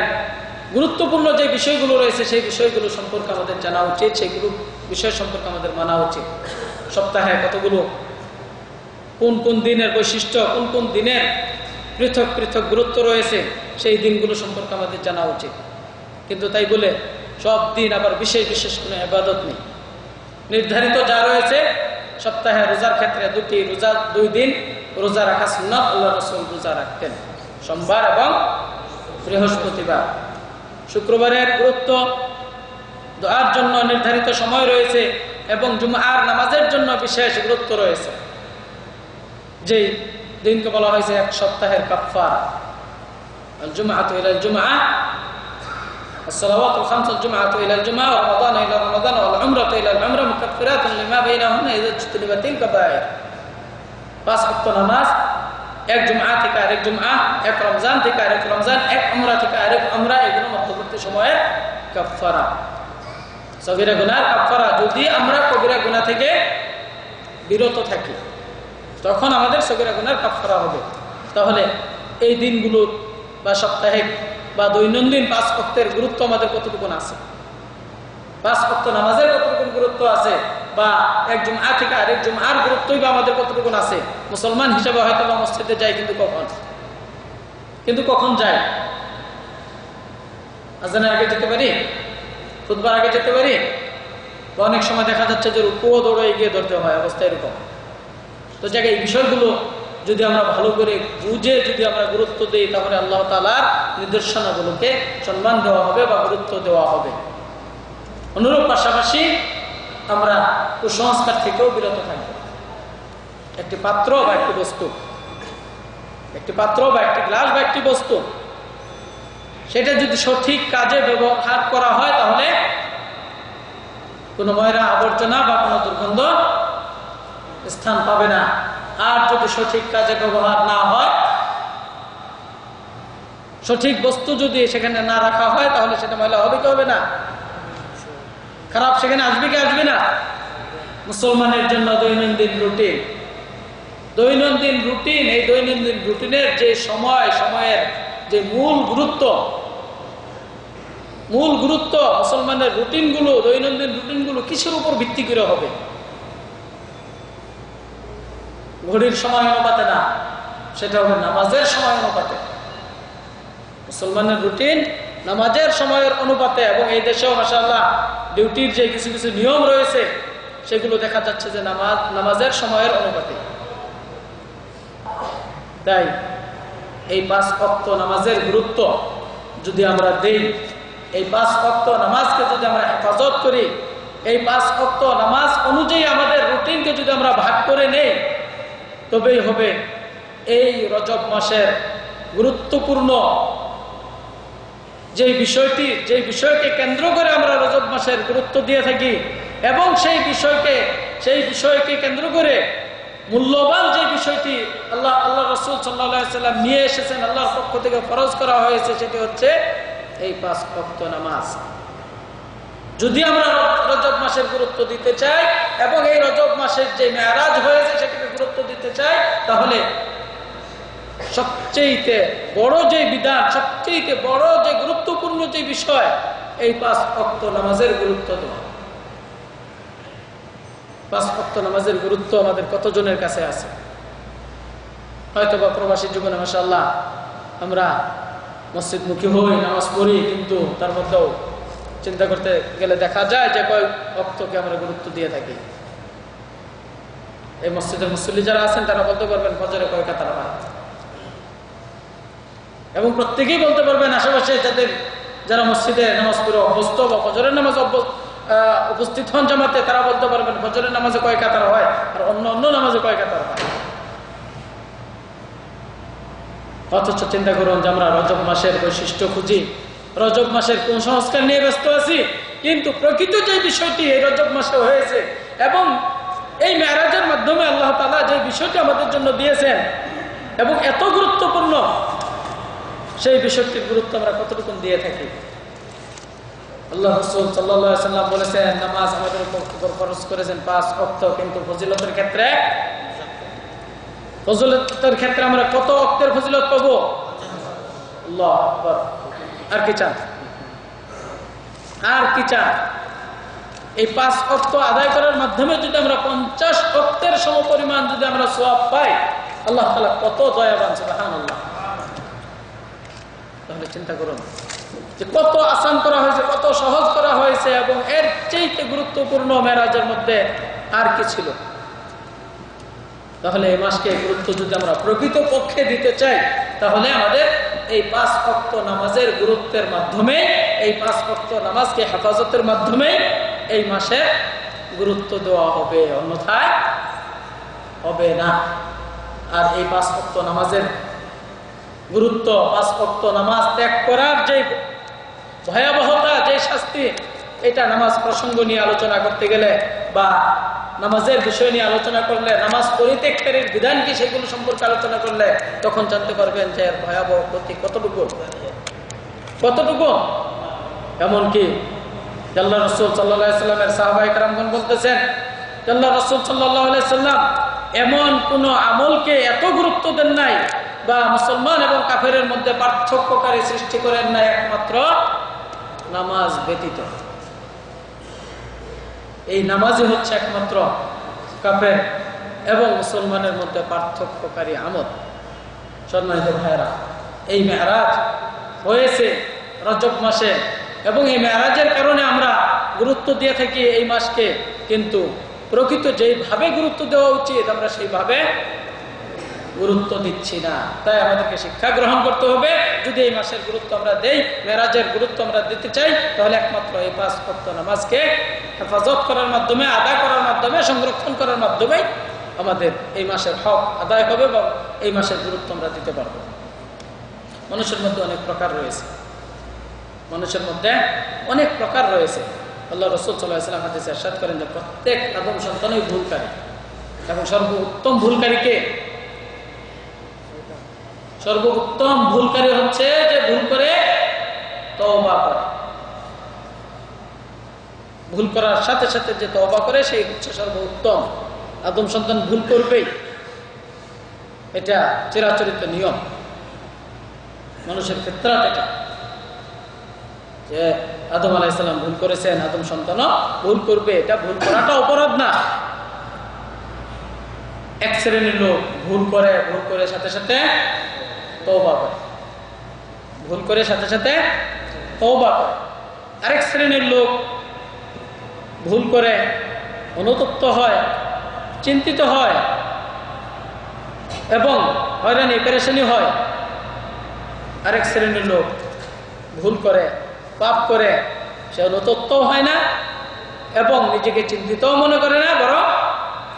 গুরুত্বপূর্ণ যে বিষয়গুলো রয়েছে সেই বিষয়গুলো সম্পর্কে আমাদের জানা উচিত, সেইগুলো বিষয় সম্পর্কে আমাদের মানা উচিত। সপ্তাহে কতগুলো, কোন কোন দিনের বৈশিষ্ট্য, কোন কোন দিনের পৃথক পৃথক গুরুত্ব রয়েছে, সেই দিনগুলো সম্পর্কে আমাদের জানা উচিত। কিন্তু তাই বলে সব দিন আবার বিশেষ বিশেষ কোনো ইবাদত নেই। নির্ধারিত যা রয়েছে, সপ্তাহে রোজার ক্ষেত্রে 2 দিন রোজা রাখা সুন্নাত, আল্লাহ রাসূল রোজা রাখতেন, সোমবার এবং বৃহস্পতিবার। শুক্রবারের গুরুত্ব, দোয়ার জন্য নির্ধারিত সময় রয়েছে এবং জুমআর নামাজের জন্য বিশেষ গুরুত্ব রয়েছে। যেই দিনকে বলা হয়েছে এক সপ্তাহের কাফারা। আল জুমআতু ইলা আল জুমআ, as-salawatul khamsu al-jum'atu ila al-jum'a wa ramadan ila ramadan wal umratu ila al-umra mukaffiratun lima bainahunna idza ijtanibatil kaba'ir। 5 ওয়াক্ত নামাজ এক জুমআ থেকে আরেক জুমআ, এক রমজান থেকে আরেক রমজান, এক উমরা থেকে আরেক উমরা, এগুলো মধ্যবর্তী সময়ের কাফারা, সগীরা গুনার কাফারা। যদি আমরা কবিরা গুনাহ থেকে বিরত থাকি, তখন আমাদের সগীরা গুনার কাফারা হবে। তাহলে এই দিনগুলো বা সাপ্তাহিক বা দৈনন্দিন 5 ওয়াক্তের গুরুত্ব আমাদের কতটুকু আছে, 5 ওয়াক্ত নামাজের কতটুকু গুরুত্ব আছে, বা এক জুমআ থেকে আরেক জুমআর গুরুত্বই বা আমাদের কতটুকু আছে। মুসলমান হিসেবে হয়তো বা মসজিদে যাই, কিন্তু কখন যাই? আজানের আগে যেতে পারি, খুতবার আগে যেতে পারি, বা অনেক সময় দেখা যাচ্ছে যে রুকুও দৌড়ে এগিয়ে ধরতে হয়, অবস্থা এরকম। তো জায়গায় এই বিষয়গুলো যদি আমরা ভালো করে বুঝে যদি আমরা গুরুত্ব দিই, তাহলে আল্লাহ তাআলার নির্দেশনাগুলোকে সম্মান দেওয়া হবে বা গুরুত্ব দেওয়া হবে। অনুরূপ পাশাপাশি আমরা কুসংস্কার থেকেও বিরত থাকব। একটি পাত্র বা একটি বস্তু, একটি পাত্র বা একটি গ্লাস বা একটি বস্তু, সেটা যদি সঠিক কাজে ব্যবহার করা হয় তাহলে কোনো ময়লা আবর্জনা বা কোনো দুর্গন্ধ স্থান পাবে না। আর যদি সঠিক কাজে ব্যবহার না হয়, সঠিক বস্তু যদি সেখানে না রাখা হয়, তাহলে সেটা ময়লা হবে কি হবে না? খারাপ সেখানে আসবে কি আসবে না? মুসলমানের জন্য দৈনন্দিন রুটিন, দৈনন্দিন রুটিন, এই দৈনন্দিন রুটিনের যে সময়ের যে মূল গুরুত্ব, মুসলমানের রুটিনগুলো, দৈনন্দিন রুটিনগুলো কিসের উপর ভিত্তি করে হবে? ঘড়ির সময় অনুপাতে না, সেটা হবে নামাজের সময় অনুপাতে। মুসলমানের রুটিন নামাজের সময়ের অনুপাতে। এবং এই দেশেও মাশাআল্লাহ ডিউটির যে কিছু কিছু নিয়ম রয়েছে, সেগুলো দেখা যাচ্ছে যে নামাজের সময়ের অনুপাতে। তাই এই 5 ওয়াক্ত নামাজের গুরুত্ব যদি আমরা দেই, এই 5 ওয়াক্ত নামাজকে যদি আমরা হেফাজত করি, এই 5 ওয়াক্ত নামাজ অনুযায়ী আমাদের রুটিনকে যদি আমরা ভাগ করে নেই, তবেই হবে এই রজব মাসের গুরুত্বপূর্ণ যে বিষয়কে কেন্দ্র করে আমরা রজব মাসের গুরুত্ব দিয়ে থাকি, এবং সেই বিষয়কে কেন্দ্র করে মূল্যবান যে বিষয়টি আল্লাহ রাসূল সাল্লাল্লাহু আলাইহি ওয়াসাল্লাম নিয়ে এসেছেন, আল্লাহর পক্ষ থেকে ফরজ করা হয়েছে, সেটি হচ্ছে এই 5 ওয়াক্ত নামাজ। যদি আমরা রজব মাসের গুরুত্ব দিতে চাই এবং এই রজব মাসের যে মেরাজ হয়েছে সেটাকে গুরুত্ব দিতে চাই, তাহলে সবচেয়ে বড় যে বিধান, সবচেয়ে বড় যে গুরুত্বপূর্ণ যে বিষয়, এই 5 ওয়াক্ত নামাজের গুরুত্ব দেওয়া। 5 ওয়াক্ত নামাজের গুরুত্ব আমাদের কতজনের কাছে আছে? হয়তো বা প্রবাসী জীবনে মাশাআল্লাহ আমরা মসজিদমুখী হই, নামাজ পড়ি, কিন্তু তার মধ্যেও চিন্তা করতে গেলে দেখা যায় যে কয় ওয়াক্তকে আমরা গুরুত্ব দিয়ে থাকি। এই মসজিদের মুসল্লি যারা আছেন তারা বলতে পারবেন ফজরে কয় কাতার হয়, এবং প্রত্যেকেই বলতে পারবেন আশেপাশে যারা মসজিদে নামাজ পড়ে অভ্যস্ত বা ফজরের নামাজ উপস্থিত হন জামাতে, তারা বলতে পারবেন ফজরের নামাজে কয় কাতার হয় আর অন্য নামাজে কয় কাতার হয়। অথচ চিন্তা করুন যে আমরা রজব মাসের বৈশিষ্ট্য খুঁজি, রজব মাসের কোন সংস্কার নিয়ে ব্যস্ত আছি, কিন্তু প্রকৃত যে বিষয়টি এই রজব মাসে হয়েছে এবং এই মেরাজের মাধ্যমে আল্লাহ তাআলা যে বিষয়টি আমাদের জন্য দিয়েছেন এবং এত গুরুত্বপূর্ণ, সেই বিষয়টির গুরুত্ব আমরা কতটুকু দিয়ে থাকি। আল্লাহ রাসূল সাল্লাল্লাহু আলাইহি ওয়াসাল্লাম বলেছেন, নামাজ আমাদের উপর ফরজ করেছেন 5 ওয়াক্ত, কিন্তু ফজিলতের ক্ষেত্রে আমরা কত ওয়াক্তের ফজিলত পাবো? আল্লাহু আকবার। আর কি চান? এই 5 ওয়াক্ত আদায় করার মাধ্যমে যদি আমরা 50 ওয়াক্তের সমপরিমাণ যদি আমরা সওয়াব পাই, আল্লাহ তাআলা কত দয়াবান, সুবহানাল্লাহ। তাহলে চিন্তা করুন যে কত আসান করা হয়েছে, কত সহজ করা হয়েছে, এবং এর চাইতে গুরুত্বপূর্ণ মেরাজের মধ্যে আর কি ছিল? তাহলে এই মাসকে গুরুত্ব যদি আমরা প্রকৃত পক্ষে দিতে চাই, তাহলে আমাদের এই 5 ওয়াক্ত নামাজের গুরুত্বের মাধ্যমে, এই 5 ওয়াক্ত নামাজকে হেফাজতের মাধ্যমে এই মাসে গুরুত্ব দেওয়া হবে, অন্যথায় হবে না। আর এই 5 ওয়াক্ত নামাজের গুরুত্ব, 5 ওয়াক্ত নামাজ ত্যাগ করার যে ভয়াবহতা, যে শাস্তি, এটা নামাজ প্রসঙ্গ নিয়ে আলোচনা করতে গেলে বা নামাজের বিষয় নিয়ে আলোচনা করলে, নামাজ পরিত্যাগের বিধান কি সেগুলো সম্পর্কে আলোচনা করলে তখন জানতে পারবেন যে এর ভয়াবহ ক্ষতি কতটুকু। এমনকি আল্লাহ রাসূল সাল্লাল্লাহু আলাইহি সাল্লামের সাহাবায়ে কেরামগণ বলতেছেন, আল্লাহ রাসূল সাল্লাল্লাহু আলাইহি সাল্লাম এমন কোন আমলকে এত গুরুত্ব দেন নাই বা মুসলমান এবং কাফেরের মধ্যে পার্থক্যকারী সৃষ্টি করেন নাই, একমাত্র নামাজ ব্যতীত। এই নামাজই হচ্ছে একমাত্র কাফের এবং মুসলমানের মধ্যে পার্থক্যকারী আমল। সম্মানিত ভাইয়েরা, এই মেরাজ হয়েছে রজব মাসে, এবং এই মেরাজের কারণে আমরা গুরুত্ব দিয়ে থাকি এই মাসকে, কিন্তু প্রকৃত যেইভাবে গুরুত্ব দেওয়া উচিত আমরা সেইভাবে গুরুত্ব দিচ্ছি না। তাই আমাদেরকে শিক্ষা গ্রহণ করতে হবে। যদি এই মাসের গুরুত্ব আমরা দেই, মেরাজের গুরুত্ব আমরা দিতে চাই, তাহলে একমাত্র এই 5 ওয়াক্ত নামাজকে হেফাজত করার মাধ্যমে, আদায় করার মাধ্যমে, সংরক্ষণ করার মাধ্যমে আমাদের এই মাসের হক আদায় হবে এবং এই মাসের গুরুত্ব আমরা দিতে পারব। মানুষের মধ্যে অনেক প্রকার রয়েছে, মানুষের মধ্যে অনেক প্রকার রয়েছে। আল্লাহ রাসূল সাল্লাল্লাহু আলাইহি ওয়াসাল্লাম হাদিসে ইরশাদ করেন যে প্রত্যেক আদম সন্তানই ভুলকারী, এবং সর্বোত্তম ভুলকারী কে? সর্বোত্তম ভুলকারী হচ্ছে যে ভুল করে তওবা করে। ভুল করার সাথে সাথে যে তওবা করে সেই হচ্ছে সর্বোত্তম। আদম সন্তান ভুল করবেই, এটা চিরাচরিত নিয়ম, মানুষের ফিতরাত এটা, যে আদম আলাইহিস সালাম ভুল করেছেন, আদম সন্তানও ভুল করবে। এটা ভুল করাটা অপরাধ না। এক শ্রেণীর লোক ভুল করে সাথে সাথে তওবা করে, ভুল করে সাথে সাথে তওবা করে। আরেক শ্রেণীর লোক ভুল করে অনুতপ্ত হয়, চিন্তিত হয় এবং হয়রানি পেরেশানি হয়। আরেক শ্রেণীর লোক ভুল করে, পাপ করে, সে অনুতপ্ত হয় না এবং নিজেকে চিন্তিতও মনে করে না, বরং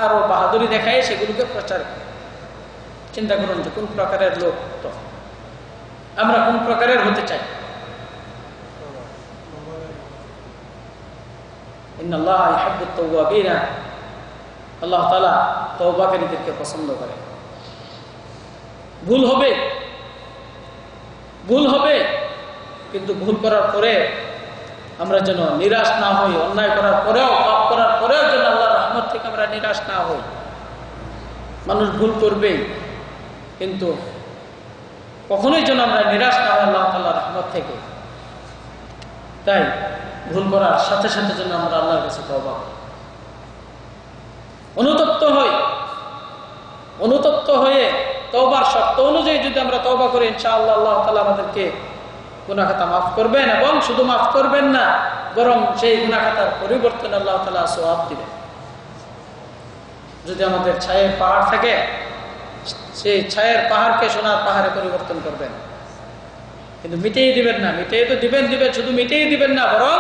আরো বাহাদুরি দেখায় সেগুলোকে প্রচার করে। চিন্তা করুন যে কোন প্রকারের লোক, তো আমরা কোন প্রকারের হতে চাই। ইন্নাল্লাহা ইউহিব্বুত তাওয়াবিনা, আল্লাহ তাআলা তওবাকারীদেরকে পছন্দ করে। ভুল হবে, কিন্তু ভুল করার পরে আমরা যেন নিরাশ না হই, অন্যায় করার পরেও, পাপ করার পরেও যেন আল্লাহর রহমত থেকে আমরা নিরাশ না হই। মানুষ ভুল করবেই, কিন্তু কখনোই যেন আমরা নিরাশ না হই আল্লাহ তাআলার রহমত থেকে। তাই ভুল করার সাথে সাথে যেন আমরা আল্লাহর কাছে তওবা করি, অনুতপ্ত হয়ে তওবার শর্ত অনুযায়ী যদি আমরা তওবা করি, ইনশাআল্লাহ আল্লাহ তাআলা আমাদেরকে গুনাহ খাতা মাফ করবেন, এবং শুধু মাফ করবেন না, বরং সেই গুনাহ খাতার পরিবর্তন আল্লাহ তাআলা সওয়াব দিবেন। যদি আমাদের ছায়ের পাহাড় থাকে, সেই ছায়ের পাহাড়কে সোনার পাহাড়ে পরিবর্তন করবেন। কিন্তু মিটিয়ে দিবেন না, মিটিয়ে তো দিবেন, শুধু মিটিয়ে দিবেন না, বরং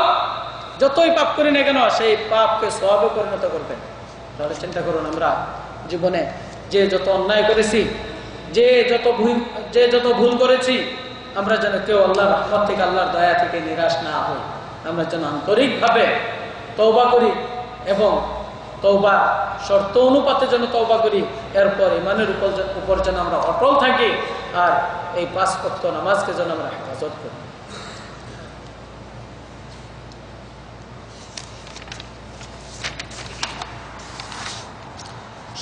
যতই পাপ করি না কেন সেই পাপকে সওয়াবে পরিণত করবেন। তাহলে চিন্তা করুন, আমরা জীবনে যে যত অন্যায় করেছি, যে যত ভুল করেছি, আমরা যেন কেউ আল্লাহর রহমত থেকে, আল্লাহর দয়া থেকে নিরাশ না হই। আমরা যেন আন্তরিকভাবে তওবা করি এবং তওবা শর্ত অনুপাতে যেন তওবা করি। এরপর ঈমানের উপর যেন আমরা অটল থাকি, আর এই 5 ওয়াক্ত নামাজকে যেন আমরা হেফাজত করি।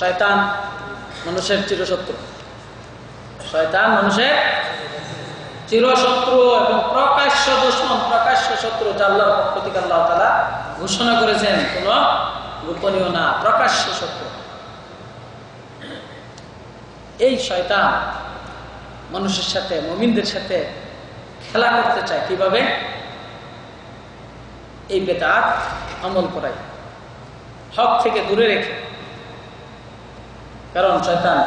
শয়তান মানুষের চিরশত্রু, শয়তান মানুষের চিরশত্রু এবং প্রকাশ্য দুশমন, প্রকাশ্য শত্রু, যা আল্লাহর পক্ষ থেকে আল্লাহ তাআলা ঘোষণা করেছেন, কোন গোপনীয় না, প্রকাশ্য শত্রু। এই শয়তান মানুষের সাথে, মুমিনদের সাথে খেলা করতে চায়। কিভাবে? এই বেদাত আমল করায়, হক থেকে দূরে রেখে। কারণ শয়তান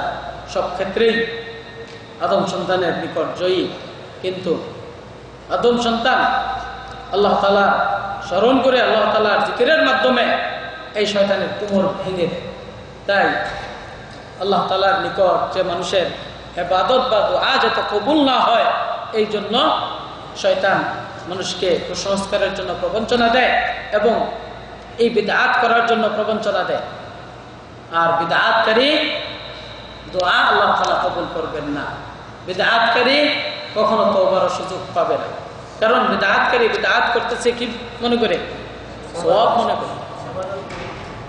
সব ক্ষেত্রেই আদম সন্তানের নিকট জয়ী, কিন্তু আদম সন্তান আল্লাহ তাআলা স্মরণ করে, আল্লাহ তাআলার জিকিরের মাধ্যমে এই শয়তানের কোমর ভেঙে দেয়। তাই আল্লাহ তাআলার নিকট যে মানুষের ইবাদত বা দুআ যাতে কবুল না হয়, এই জন্য শয়তান মানুষকে কুসংস্কারের জন্য প্রবঞ্চনা দেয় এবং এই বিদআত করার জন্য প্রবঞ্চনা দেয়। আর বিদআতকারী দোয়া আল্লাহ তাআলা কবুল করবেন না। বিদআতকারী কখনো তওবার সুযোগ পাবে না, কারণ বিদআতকারী বিদআত করতেছে কি মনে করে? সওয়াব মনে করে,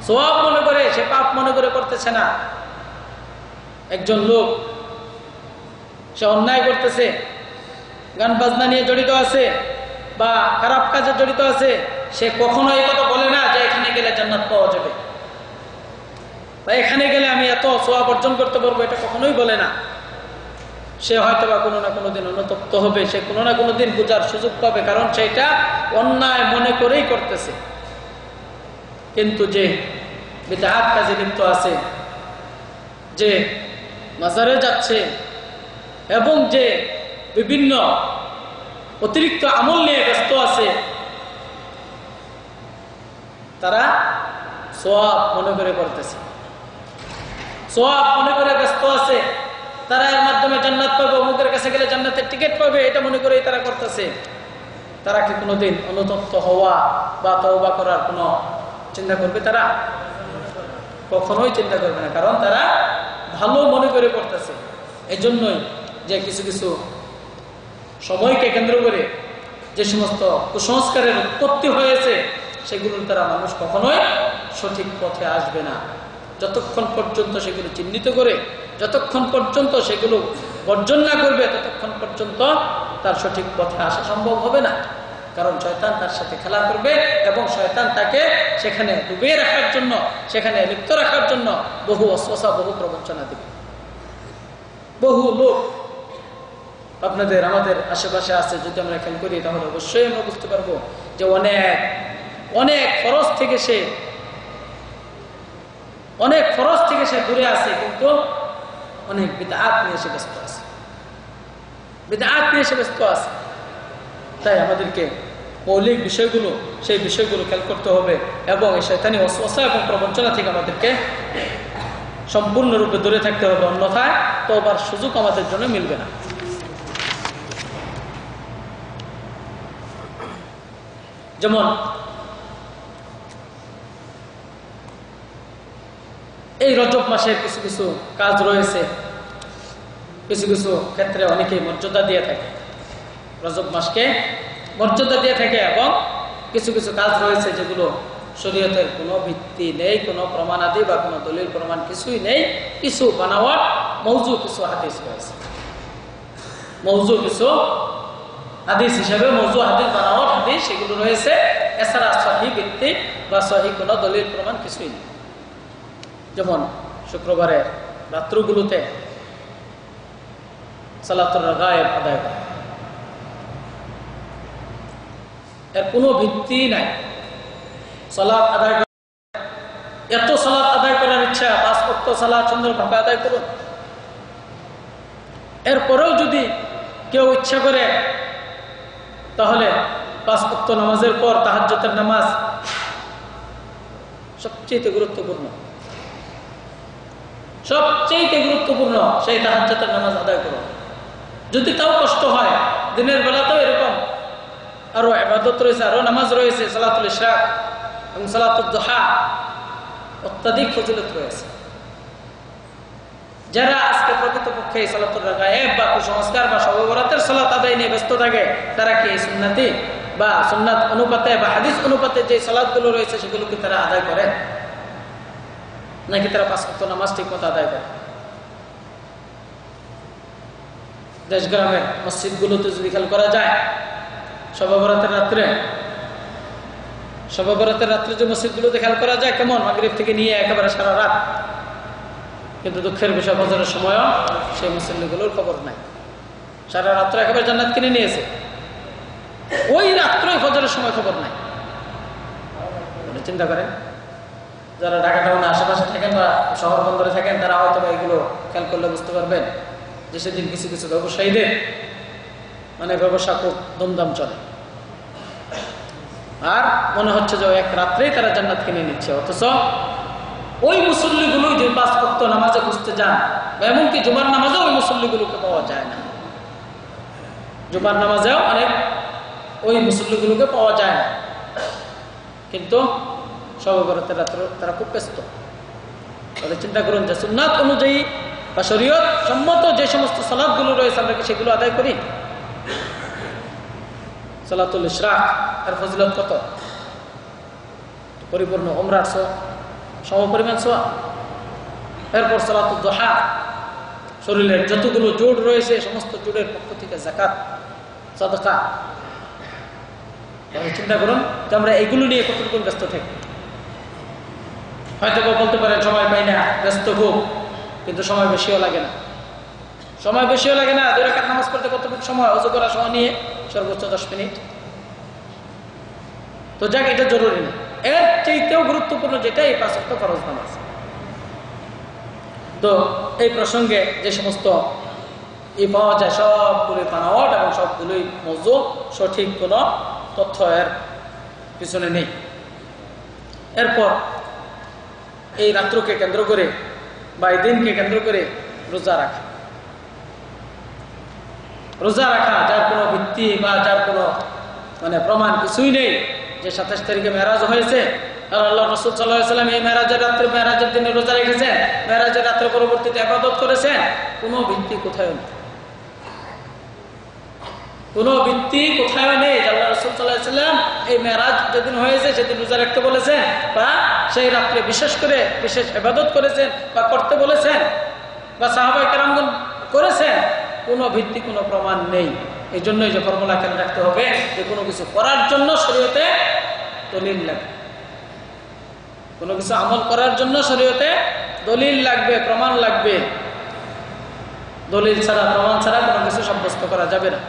সওয়াব মনে করে, সে পাপ মনে করে করতেছে না। একজন লোক সে অন্যায় করতেছে, গান বাজনা নিয়ে জড়িত আছে বা খারাপ কাজে জড়িত আছে, সে কখনো এই কথা বলে না যে এখানে গেলে জান্নাত পাওয়া যাবে বা এখানে গেলে আমি এত সওয়াব অর্জন করতে পারবো, এটা কখনোই বলে না। সে হয়তো বা কোনো না কোনো দিন অনুতপ্ত হবে, সে কোনো না কোনো দিন বোঝার সুযোগ পাবে, কারণ সেটা অন্যায় মনে করেই করতেছে। কিন্তু যে বিদআত কাজে লিপ্ত আছে, যে মাজারে যাচ্ছে এবং যে বিভিন্ন অতিরিক্ত আমল নিয়ে ব্যস্ত আছে, তারা সওয়াব মনে করে করতেছে, সওয়াব মনে করে ব্যস্ত আছে, তারা এর মাধ্যমে জান্নাত পাবে, অমুকের কাছে গেলে জান্নাতের টিকিট পাবে, এটা মনে করেই তারা করতেছে। তারা কি কোনোদিন অনুতপ্ত হওয়া বা তওবা করার কোনো চিন্তা করবে? তারা কখনোই চিন্তা করবে না, কারণ তারা ভালো মনে করে করতেছে। এই জন্যই যে কিছু কিছু সময়কে কেন্দ্র করে যে সমস্ত কুসংস্কারের উৎপত্তি হয়েছে, সেগুলোর দ্বারা মানুষ কখনোই সঠিক পথে আসবে না। যতক্ষণ পর্যন্ত সেগুলো চিহ্নিত করে, যতক্ষণ পর্যন্ত সেগুলো বর্জন না করবে, ততক্ষণ পর্যন্ত তার সঠিক পথে আসা সম্ভব হবে না। কারণ শয়তান তার সাথে খেলা করবে এবং শয়তান তাকে সেখানে ডুবিয়ে রাখার জন্য, সেখানে লিপ্ত রাখার জন্য বহু অশ্বাসা, বহু প্রবঞ্চনা দেবে। বহু লোক আপনাদের আমাদের আশেপাশে আছে, যদি আমরা খেয়াল করি তাহলে অবশ্যই আমরা বুঝতে পারবো যে অনেক অনেক ফরজ থেকে সে দূরে আছে, কিন্তু অনেক বিদআত নিয়ে সে ব্যস্ত আছে, বিদআত নিয়ে সে ব্যস্ত আছে। তাই আমাদেরকে মৌলিক বিষয়গুলো, সেই বিষয়গুলো খেয়াল করতে হবে এবং এই শয়তানি ওয়াসওয়াসা এবং প্রবঞ্চনা থেকে আমাদেরকে সম্পূর্ণরূপে দূরে থাকতে হবে, অন্যথায় তওবার সুযোগ আমাদের জন্য মিলবে না। যেমন এই রজব মাসের কিছু কিছু কাজ রয়েছে, কিছু কিছু ক্ষেত্রে অনেকেই মর্যাদা দিয়ে থাকে, রজব মাসকে মর্যাদা দিয়ে থাকে, এবং কিছু কিছু কাজ রয়েছে যেগুলো শরীয়তের কোনো ভিত্তি নেই, কোনো প্রমাণাদি বা কোনো দলিল প্রমাণ কিছুই নেই, কিছু বানাওয়াট মৌজু কিছু হাদিস রয়েছে, মৌজু কিছু হাদিস হিসাবে মৌজু হাদিস, বানাওয়াট হাদিস সেগুলো রয়েছে। এছাড়া সহিহ ভিত্তি বা সহিহ কোনো দলিল প্রমাণ কিছুই নেই। যেমন শুক্রবারের রাত্রগুলোতে সালাতুল গায়েব আদায় করা, এর কোনো ভিত্তি নাই। সালাত আদায় করা, এত সালাত আদায় করার ইচ্ছা, 5 ওয়াক্ত সালাত সুন্দরভাবে আদায় করুন। এরপরেও যদি কেউ ইচ্ছা করে, তাহলে 5 ওয়াক্ত নামাজের পর তাহাজ্জুদের নামাজ সবচেয়ে গুরুত্বপূর্ণ, সবচেয়ে গুরুত্বপূর্ণ সেই তাহাজ্জুদের নামাজ আদায় করুন। যদি তাও কষ্ট হয়, দিনের বেলাতেও এরকম আরো ইবাদত রয়েছে, আরো নামাজ রয়েছে, সালাতুল ইশরাক এবং সালাতুল দুহা, অত্যাধিক ফজিলত রয়েছে। যারা আজকে প্রকৃতপক্ষে সালাতুল গায়েব বা কুসংস্কার বা শবে বরাতের সালাত আদায় নিয়ে ব্যস্ত থাকে, তারা কি সুন্নতি বা সুন্নাত অনুপাতে বা হাদিস অনুপাতে যে সালাতগুলো রয়েছে সেগুলো কি তারা আদায় করে, নাকি তারা 5 ওয়াক্ত নামাজ ঠিক মতো আদায় করে? দেশ গ্রামের মসজিদগুলোতে যদি খেয়াল করা যায়, শবে বরাতের রাত্রে যে মসজিদগুলোতে খেয়াল করা যায় কেমন, মাগরিব থেকে নিয়ে একেবারে সারা রাত, কিন্তু দুঃখের বিষয় ফজরের সময়ও সেই মুসল্লিগুলোর খবর নাই। সারা রাত্র একেবারে জান্নাত কিনে নিয়েছে, ওই রাত্রই ফজরের সময় খবর নাই। চিন্তা করেন, যারা ঢাকা টাউনে আশেপাশে থাকেন বা শহর বন্দরে থাকেন, তারা হয়তো এগুলো খেয়াল করলে বুঝতে পারবেন যে সেদিন কিছু কিছু ব্যবসায়ীদের ব্যবসা খুব ধুমধাম চলে, আর মনে হচ্ছে যে এক রাত্রেই তারা জান্নাত কিনে নিচ্ছে। অথচ ওই মুসল্লিগুলো যে 5 ওয়াক্ত নামাজে খুঁজতে যান, বা এমনকি জুমার নামাজেও ওই মুসল্লিগুলোকে পাওয়া যায় না, জুমার নামাজেও অনেক ওই মুসল্লিগুলোকে পাওয়া যায় না, কিন্তু শবে বরাতের রাত্রে তারা খুব ব্যস্ত। তাহলে চিন্তা করুন যে সুন্নাত অনুযায়ী বা শরীয়ত সম্মত যে সমস্ত সালাতগুলো রয়েছে, আমরা কি সেগুলো আদায় করি? সালাতুল ইশরাক এর ফজিলত কত, পরিপূর্ণ উমরার সমপরিমাণ সওয়াব। এরপর সালাতুল দুহা, শরীরের যতগুলো জোড় রয়েছে সমস্ত জোড়ের পক্ষ থেকে যাকাত, সাদাকা। চিন্তা করুন যে আমরা এগুলো নিয়ে কতটুকু ব্যস্ত থাকি। হয়তো বলতে পারেন সময় পাই না, ব্যস্ত খুব, কিন্তু সময় বেশিও লাগে না, সময় বেশিও লাগে না। 2 রাকাত নামাজ পড়তে কতটুকু সময়, ওযু করার সময় নিয়ে সর্বোচ্চ 10 মিনিট। তো যাক, এটা জরুরি না। এর চাইতেও গুরুত্বপূর্ণ যেটা এই 5 ওয়াক্ত ফরজ নামাজ। তো এই প্রসঙ্গে যে সমস্ত পাওয়া যায় সবগুলোই বানাওয়াট এবং সবগুলোই মওযু, সঠিক কোনো তথ্য এর পিছনে নেই। এরপর এই রাত্রকে কেন্দ্র করে বা এই দিনকে কেন্দ্র করে রোজা রাখা, যার কোনো ভিত্তি বা যার কোনো প্রমাণ কিছুই নেই যে 27 তারিখে মেরাজ হয়েছে আর আল্লাহ রাসূল সাল্লাল্লাহু আলাইহি ওয়াসাল্লাম এই মেরাজের দিনে রোজা রেখেছেন, মেরাজের রাত্রে পরবর্তীতে ইবাদত করেছেন, কোনো ভিত্তি কোথাও নেই। কোনো ভিত্তি কোথাও নেই। আল্লাহ রাসূল সাল্লাল্লাহু আলাইহি ওয়াসাল্লাম এই মেরাজ যেদিন হয়েছে সেদিন রোজা রাখতে বলেছেন বা সেই রাত্রে বিশেষ ইবাদত করেছেন বা করতে বলেছেন বা সাহাবায়ে কেরামগণ করেছেন, কোনো ভিত্তি কোনো প্রমাণ নেই। এই জন্যই যে ফর্মুলা খেয়াল রাখতে হবে যে কোনো কিছু করার জন্য শরীয়তে দলিল লাগবে, কোনো কিছু আমল করার জন্য শরীয়তে দলিল লাগবে, প্রমাণ লাগবে। দলিল ছাড়া, প্রমাণ ছাড়া কোনো কিছু সাব্যস্ত করা যাবে না।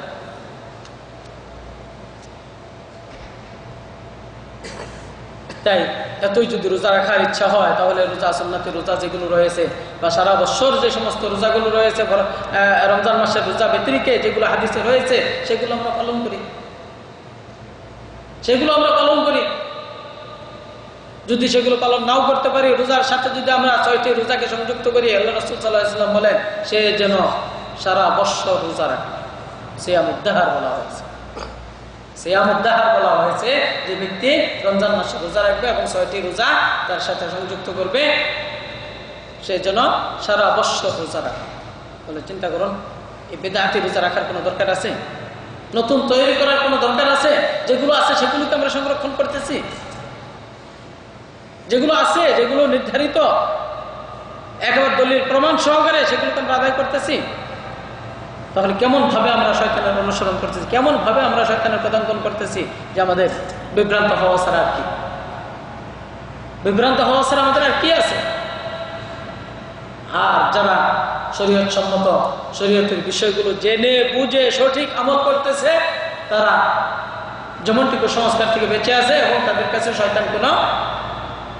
তাই এতই যদি রোজা রাখার ইচ্ছা হয় তাহলে রোজা, সুন্নতি রোজা যেগুলো রয়েছে বা সারা বছর যে সমস্ত রোজাগুলো রয়েছে, রমজান মাসের রোজা ব্যতিরিকে যেগুলো হাদিসে রয়েছে সেগুলো আমরা পালন করি। যদি সেগুলো পালন নাও করতে পারি, রোজার সাথে যদি আমরা 6টি রোজাকে সংযুক্ত করি, আল্লাহ রাসূল সাল্লাল্লাহু আলাইহি ওয়াসাল্লাম বলেন সে যেন সারা বছর রোজা রাখে। সিয়ামুদ দাহর বলা হয়েছে। সিয়ামুদ দাহর বলা হয়েছে যে ব্যক্তি রমজান মাসে রোজা রাখবে এবং 6টি রোজা তার সাথে সংযুক্ত করবে, সে যেন সারা বছর রোজা রাখে। বলে চিন্তা করুন, এই বিদআতি রোজা রাখার কোনো দরকার আছে? নতুন তৈরি করার কোনো দরকার আছে? যেগুলো আছে সেগুলোকে আমরা সংরক্ষণ করতেছি, যেগুলো আছে, যেগুলো নির্ধারিত একবার দলিল প্রমাণ সহকারে সেগুলোকে আমরা আদায় করতেছি। তাহলে কেমন ভাবে আমরা শয়তানের অনুসরণ করতেছি, কেমন ভাবে আমরা শয়তানের পদাঙ্কন করতেছি যে আমাদের বিভ্রান্ত হওয়া ছাড়া আর কি? বিভ্রান্ত হওয়া ছাড়া আমাদের আর কি আছে? আর যারা শরীয়ত সম্মত, শরীয়তের বিষয়গুলো জেনে বুঝে সঠিক আমল করতেছে, তারা যেমনটি কুসংস্কার থেকে বেঁচে আছে এবং তাদের কাছে শয়তান কোনো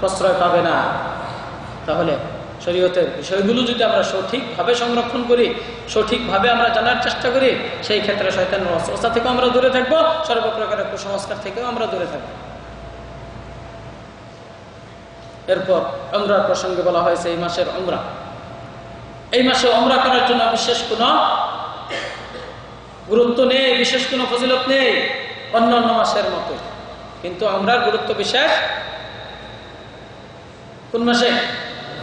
প্রশ্রয় পাবে না। তাহলে শরীয়তের বিষয়গুলো যদি আমরা সঠিকভাবে সংরক্ষণ করি, সঠিকভাবে আমরা জানার চেষ্টা করি, সেই ক্ষেত্রে শয়তানের ওয়াসওয়াসা থেকে আমরা দূরে থাকবো, সর্বপ্রকারের কুসংস্কার থেকেও আমরা দূরে থাকবো। এরপর উমরার প্রসঙ্গে বলা হয়েছে এই মাসের উমরা। এই মাসে উমরা করার জন্য বিশেষ কোনো গুরুত্ব নেই, বিশেষ কোনো ফজিলত নেই অন্যান্য মাসের মতো, কিন্তু উমরার গুরুত্ব বিশেষ। কোন মাসে?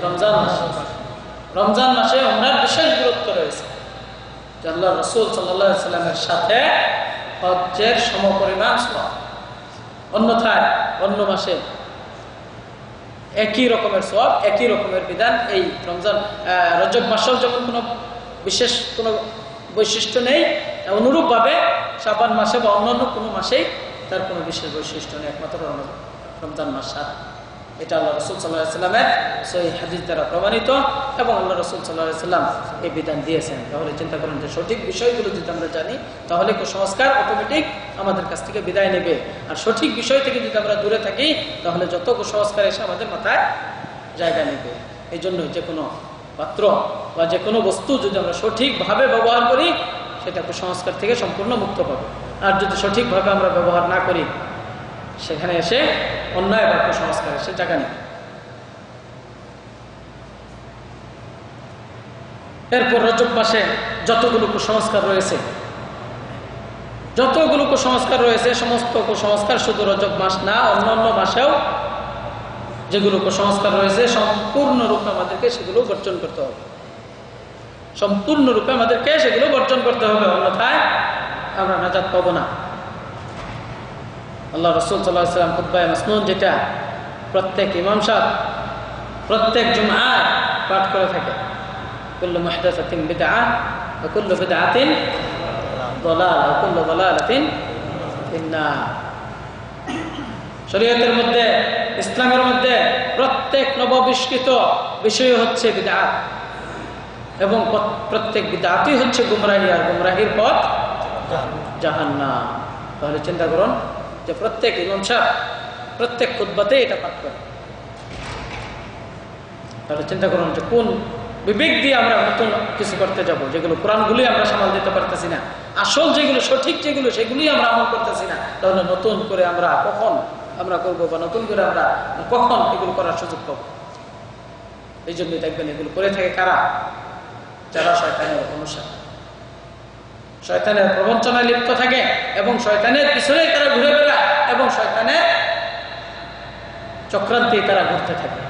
রমজান মাসে। রমজান মাসে উমরার বিশেষ গুরুত্ব রয়েছে। আল্লাহ রাসূল সাল্লাল্লাহু আলাইহি ওয়াসাল্লামের সাথে হজ্জের সমপরিমাণ সওয়াব। অন্যথায় অন্য মাসে একই রকমের সওয়াব, একই রকমের বিধান। এই রমজান রজব মাসেও যেমন কোনো বিশেষ কোনো বৈশিষ্ট্য নেই, অনুরূপভাবে শাবান মাসে বা অন্যান্য কোনো মাসেই তার কোনো বিশেষ বৈশিষ্ট্য নেই, একমাত্র রমজান মাস। এটা আল্লাহ রাসূল সাল্লাল্লাহু আলাইহি ওয়াসাল্লামের সহিহ হাদিস দ্বারা প্রমাণিত এবং আল্লাহ রাসূল সাল্লাল্লাহু আলাইহি ওয়াসাল্লাম এই বিধান দিয়েছেন। তাহলে চিন্তা করেন যে সঠিক বিষয়গুলো যদি আমরা জানি তাহলে কুসংস্কার অটোমেটিক আমাদের কাছ থেকে বিদায় নেবে। আর সঠিক বিষয় থেকে যদি আমরা দূরে থাকি তাহলে যত কুসংস্কার এসে আমাদের মাথায় জায়গা নেবে। এই জন্য যে কোনো পাত্র বা যে কোনো বস্তু যদি আমরা সঠিকভাবে ব্যবহার করি সেটা কুসংস্কার থেকে সম্পূর্ণ মুক্ত পাবে। আর যদি সঠিকভাবে আমরা ব্যবহার না করি সেখানে এসে অন্যায় বা কুসংস্কার এসে জায়গা নেবে। এরপর রজব মাসে যতগুলো কুসংস্কার রয়েছে সমস্ত কুসংস্কার শুধু রজব মাস না, অন্যান্য মাসেও যেগুলো কুসংস্কার রয়েছে সম্পূর্ণরূপে আমাদেরকে সেগুলো বর্জন করতে হবে। সম্পূর্ণরূপে আমাদেরকে সেগুলো বর্জন করতে হবে, অন্যথায় আমরা নাজাত পাবো না। আল্লাহ রাসূল সাল্লাল্লাহু আলাইহি ওয়াসাল্লাম খুতবায়ে মাসনুন, যেটা প্রত্যেক ইমাম সাহেব প্রত্যেক জুমআয় পাঠ করে থাকে, কুল্লু মুহদাসাতিন বিদআহ ওয়া কুল্লু বিদআতিন দালালা ওয়া কুল্লু দালালাতিন ফিন্নার। শরীয়তের মধ্যে, ইসলামের মধ্যে প্রত্যেক নবাবিষ্কৃত বিষয় হচ্ছে বিদআত এবং প্রত্যেক বিদআতই হচ্ছে গুমরাহি, আর গুমরাহির পথ জাহান্নাম। তাহলে চিন্তা করুন যে প্রত্যেক ইমাম সাহেব প্রত্যেক খুতবাতে এটা পাঠ করে। তাহলে চিন্তা করুন যে কোন বিবেক দিয়ে আমরা নতুন কিছু করতে যাব, যেগুলো কোরআনগুলি আমরা সামাল দিতে পারতেছি না, আসল যেগুলো সঠিক যেগুলো সেগুলি আমরা আমল করতেছি না, তাহলে নতুন করে আমরা কখন আমরা করবো বা নতুন করে আমরা কখন এগুলো করার সুযোগ পাবো? এই জন্যই দেখবেন এগুলো করে থাকে কারা? যারা শয়তানের অনুসারী, শয়তানের প্রবঞ্চনায় লিপ্ত থাকে এবং শয়তানের পিছনে তারা ঘুরে বেড়ায় এবং শয়তানের চক্রান্তে তারা ঘুরতে থাকে।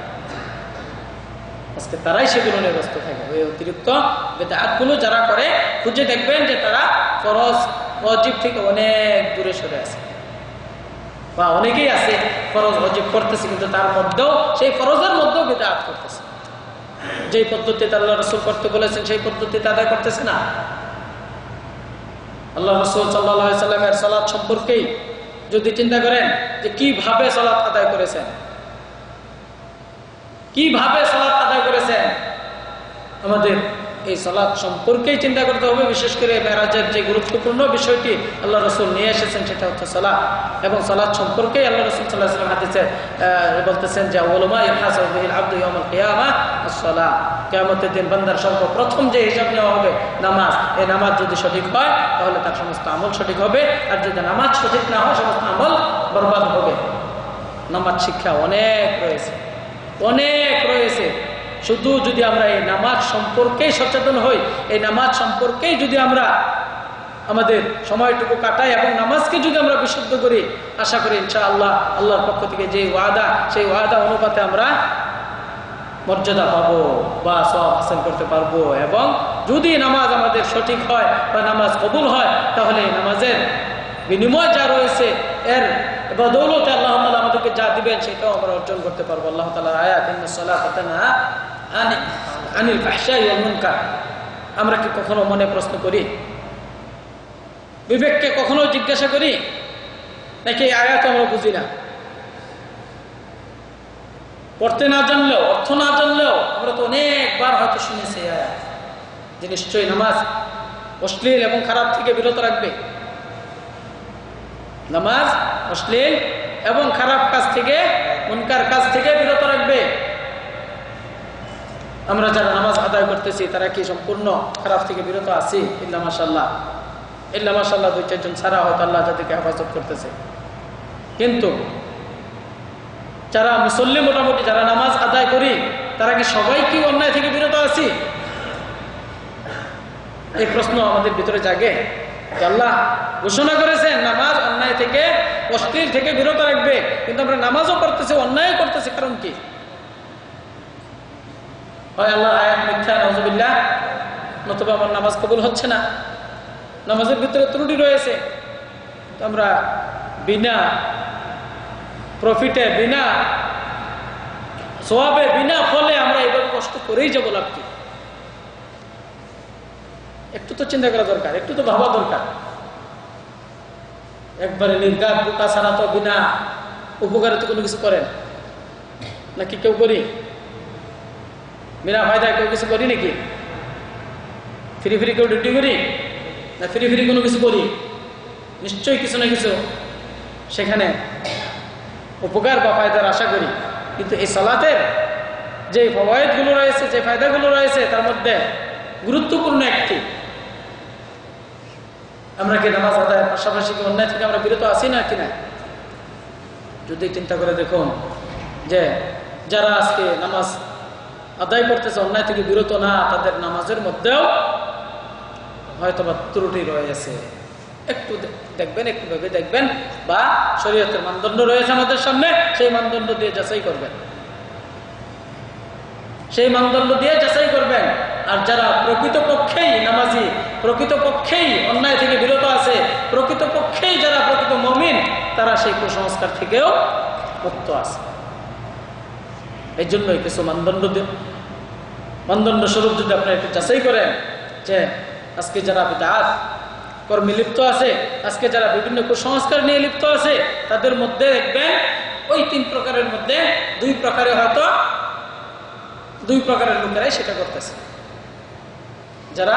আজকে তারাই সেগুলো নিয়ে ব্যস্ত থাকে। ওই অতিরিক্ত বিদআতগুলো যারা করে, খুঁজে দেখবেন যে তারা ফরজ ওয়াজিব থেকে অনেক দূরে সরে আছে, বা অনেকেই আছে ফরজ ওয়াজিব করতেছে কিন্তু তার মধ্যেও সেই ফরজের মধ্যেও বিদআত করতেছে। যেই পদ্ধতিতে আল্লাহ রাসূল করতে বলেছেন সেই পদ্ধতিতে আদায় করতেছে না। আল্লাহ রাসূল সাল্লাল্লাহু আলাইহি সাল্লামের সালাত সম্পর্কেই যদি চিন্তা করেন যে কিভাবে সালাত আদায় করেছেন, কিভাবে সালাত আদায় করেছেন, আমাদের এই সালাত সম্পর্কেই চিন্তা করতে হবে। বিশেষ করে মেরাজের যে গুরুত্বপূর্ণ বিষয়টি আল্লাহ রাসূল নিয়ে এসেছেন সেটা হচ্ছে সালাত, এবং সালাত সম্পর্কেই আল্লাহ রাসূল সাল্লাল্লাহু আলাইহি ওয়াসাল্লাম হাদিসে বলতেছেন যে আউয়ালু মা ইউহাসাবু বিহিল আবদু ইয়াউমাল কিয়ামাহ আস-সালাত, কিয়ামতের দিন বান্দার সর্বপ্রথম যে হিসাব নেওয়া হবে নামাজ। এই নামাজ যদি সঠিক হয় তাহলে তার সমস্ত আমল সঠিক হবে, আর যদি নামাজ সঠিক না হয় সমস্ত আমল বরবাদ হবে। নামাজ শিক্ষা অনেক রয়েছে, অনেক রয়েছে। শুধু যদি আমরা এই নামাজ সম্পর্কেই সচেতন হই, এই নামাজ সম্পর্কেই যদি আমরা আমাদের সময়টুকু কাটাই এবং নামাজকে যদি আমরা বিশুদ্ধ করি, আশা করি ইনশাআল্লাহ আল্লাহর পক্ষ থেকে যে ওয়াদা, সেই ওয়াদা অনুপাতে আমরা মর্যাদা পাবো বা সওয়াব হাসিল করতে পারবো। এবং যদি নামাজ আমাদের সঠিক হয় বা নামাজ কবুল হয়, তাহলে নামাজের বিনিময় যা রয়েছে এর বদৌলতে আল্লাহ তাআলা আমাদেরকে যা দিবেন সেটাও আমরা অর্জন করতে পারবো। আল্লাহ তাআলার আয়াত ইন্নাস সালাতা তানহা আনিল ফাহশাই ওয়াল মুনকার। আমরা কি কখনো মনে প্রশ্ন করি, বিবেককে কখনো জিজ্ঞাসা করি, নাকি এই আয়াত আমরা বুঝি না? পড়তে না জানলেও, অর্থ না জানলেও আমরা তো অনেকবার হয়তো শুনেছি এই আয়াত যে নিশ্চয়ই নামাজ অশ্লীল এবং খারাপ থেকে বিরত রাখবে। নামাজ অশ্লীল এবং খারাপ কাজ থেকে, মুনকার কাজ থেকে বিরত রাখবে। আমরা যারা নামাজ আদায় করতেছি তারা কি সম্পূর্ণ খারাপ থেকে বিরত আছি? ইল্লা মাশাআল্লাহ, ইল্লা মাশাআল্লাহ, 2-4 জন ছাড়া হয়তো আল্লাহ যাদেরকে হেফাজত করতেছে। কিন্তু যারা মুসল্লি, মোটামুটি যারা নামাজ আদায় করি, তারা কি সবাই কি অন্যায় থেকে বিরত আছি? এই প্রশ্ন আমাদের ভিতরে জাগে। আল্লাহ ঘোষণা করেছেন নামাজ অন্যায় থেকে, অশ্লীল থেকে বিরত রাখবে, কিন্তু আমরা নামাজও করতেছি, অন্যায় করতেছি। কারণ কি? হয় আল্লাহ আয়াত মিথ্যা, নাউযুবিল্লাহ, নতুবা আমার নামাজ কবুল হচ্ছে না, নামাজের ভিতরে ত্রুটি রয়েছে। আমরা বিনা প্রফিটে, বিনা সওয়াবে, বিনা ফলে আমরা এভাবে কষ্ট করেই যাবো, লাভ কি? একটু তো চিন্তা করা দরকার, একটু তো ভাবা দরকার। একবারে নির্ঘাত বোকা ছাড়া তো বিনা উপকারে তো কোনো কিছু করেন নাকি? কেউ করি? বিনা ফায়দায় কেউ কিছু করি নাকি? ফ্রি ফ্রি কেউ ডিউটি করি না? ফ্রি ফ্রি কোনো কিছু করি? নিশ্চয়ই কিছু না কিছু সেখানে উপকার বা ফায়দার আশা করি। কিন্তু এই সালাতের যে ফওয়ায়েদগুলো রয়েছে, যে ফায়দাগুলো রয়েছে, তার মধ্যে গুরুত্বপূর্ণ একটি, আমরা কি নামাজ আদায়ের পাশাপাশি কি অন্যায় থেকে আমরা বিরত আছি না কিনা? যদি চিন্তা করে দেখুন যে যারা আজকে নামাজ আদায় করতেছে অন্যায় থেকে বিরত না, তাদের নামাজের মধ্যেও হয়তো বা ত্রুটি রয়েছে। একটু দেখবেন, একটু ভেবে দেখবেন, বা শরীয়তের মানদণ্ড রয়েছে আমাদের সামনে, সেই মানদণ্ড দিয়ে যাচাই করবেন, সেই মানদণ্ড দিয়ে যাচাই করবেন। আর যারা প্রকৃতপক্ষেই নামাজি, প্রকৃতপক্ষেই অন্যায় থেকে বিরত আছে, প্রকৃতপক্ষেই যারা প্রকৃত মুমিন, তারা সেই কুসংস্কার থেকেও মুক্ত আছে। এই জন্যই কিছু মানদণ্ড স্বরূপ যদি আপনারা একটু যাচাই করেন যে আজকে যারা বিদআত কর্মে লিপ্ত আছে, আজকে যারা বিভিন্ন কুসংস্কার নিয়ে লিপ্ত আছে, তাদের মধ্যে দেখবেন ওই 3 প্রকারের মধ্যে 2 প্রকারে হয়তো 2 প্রকারের লোকেরাই সেটা করতেছে। যারা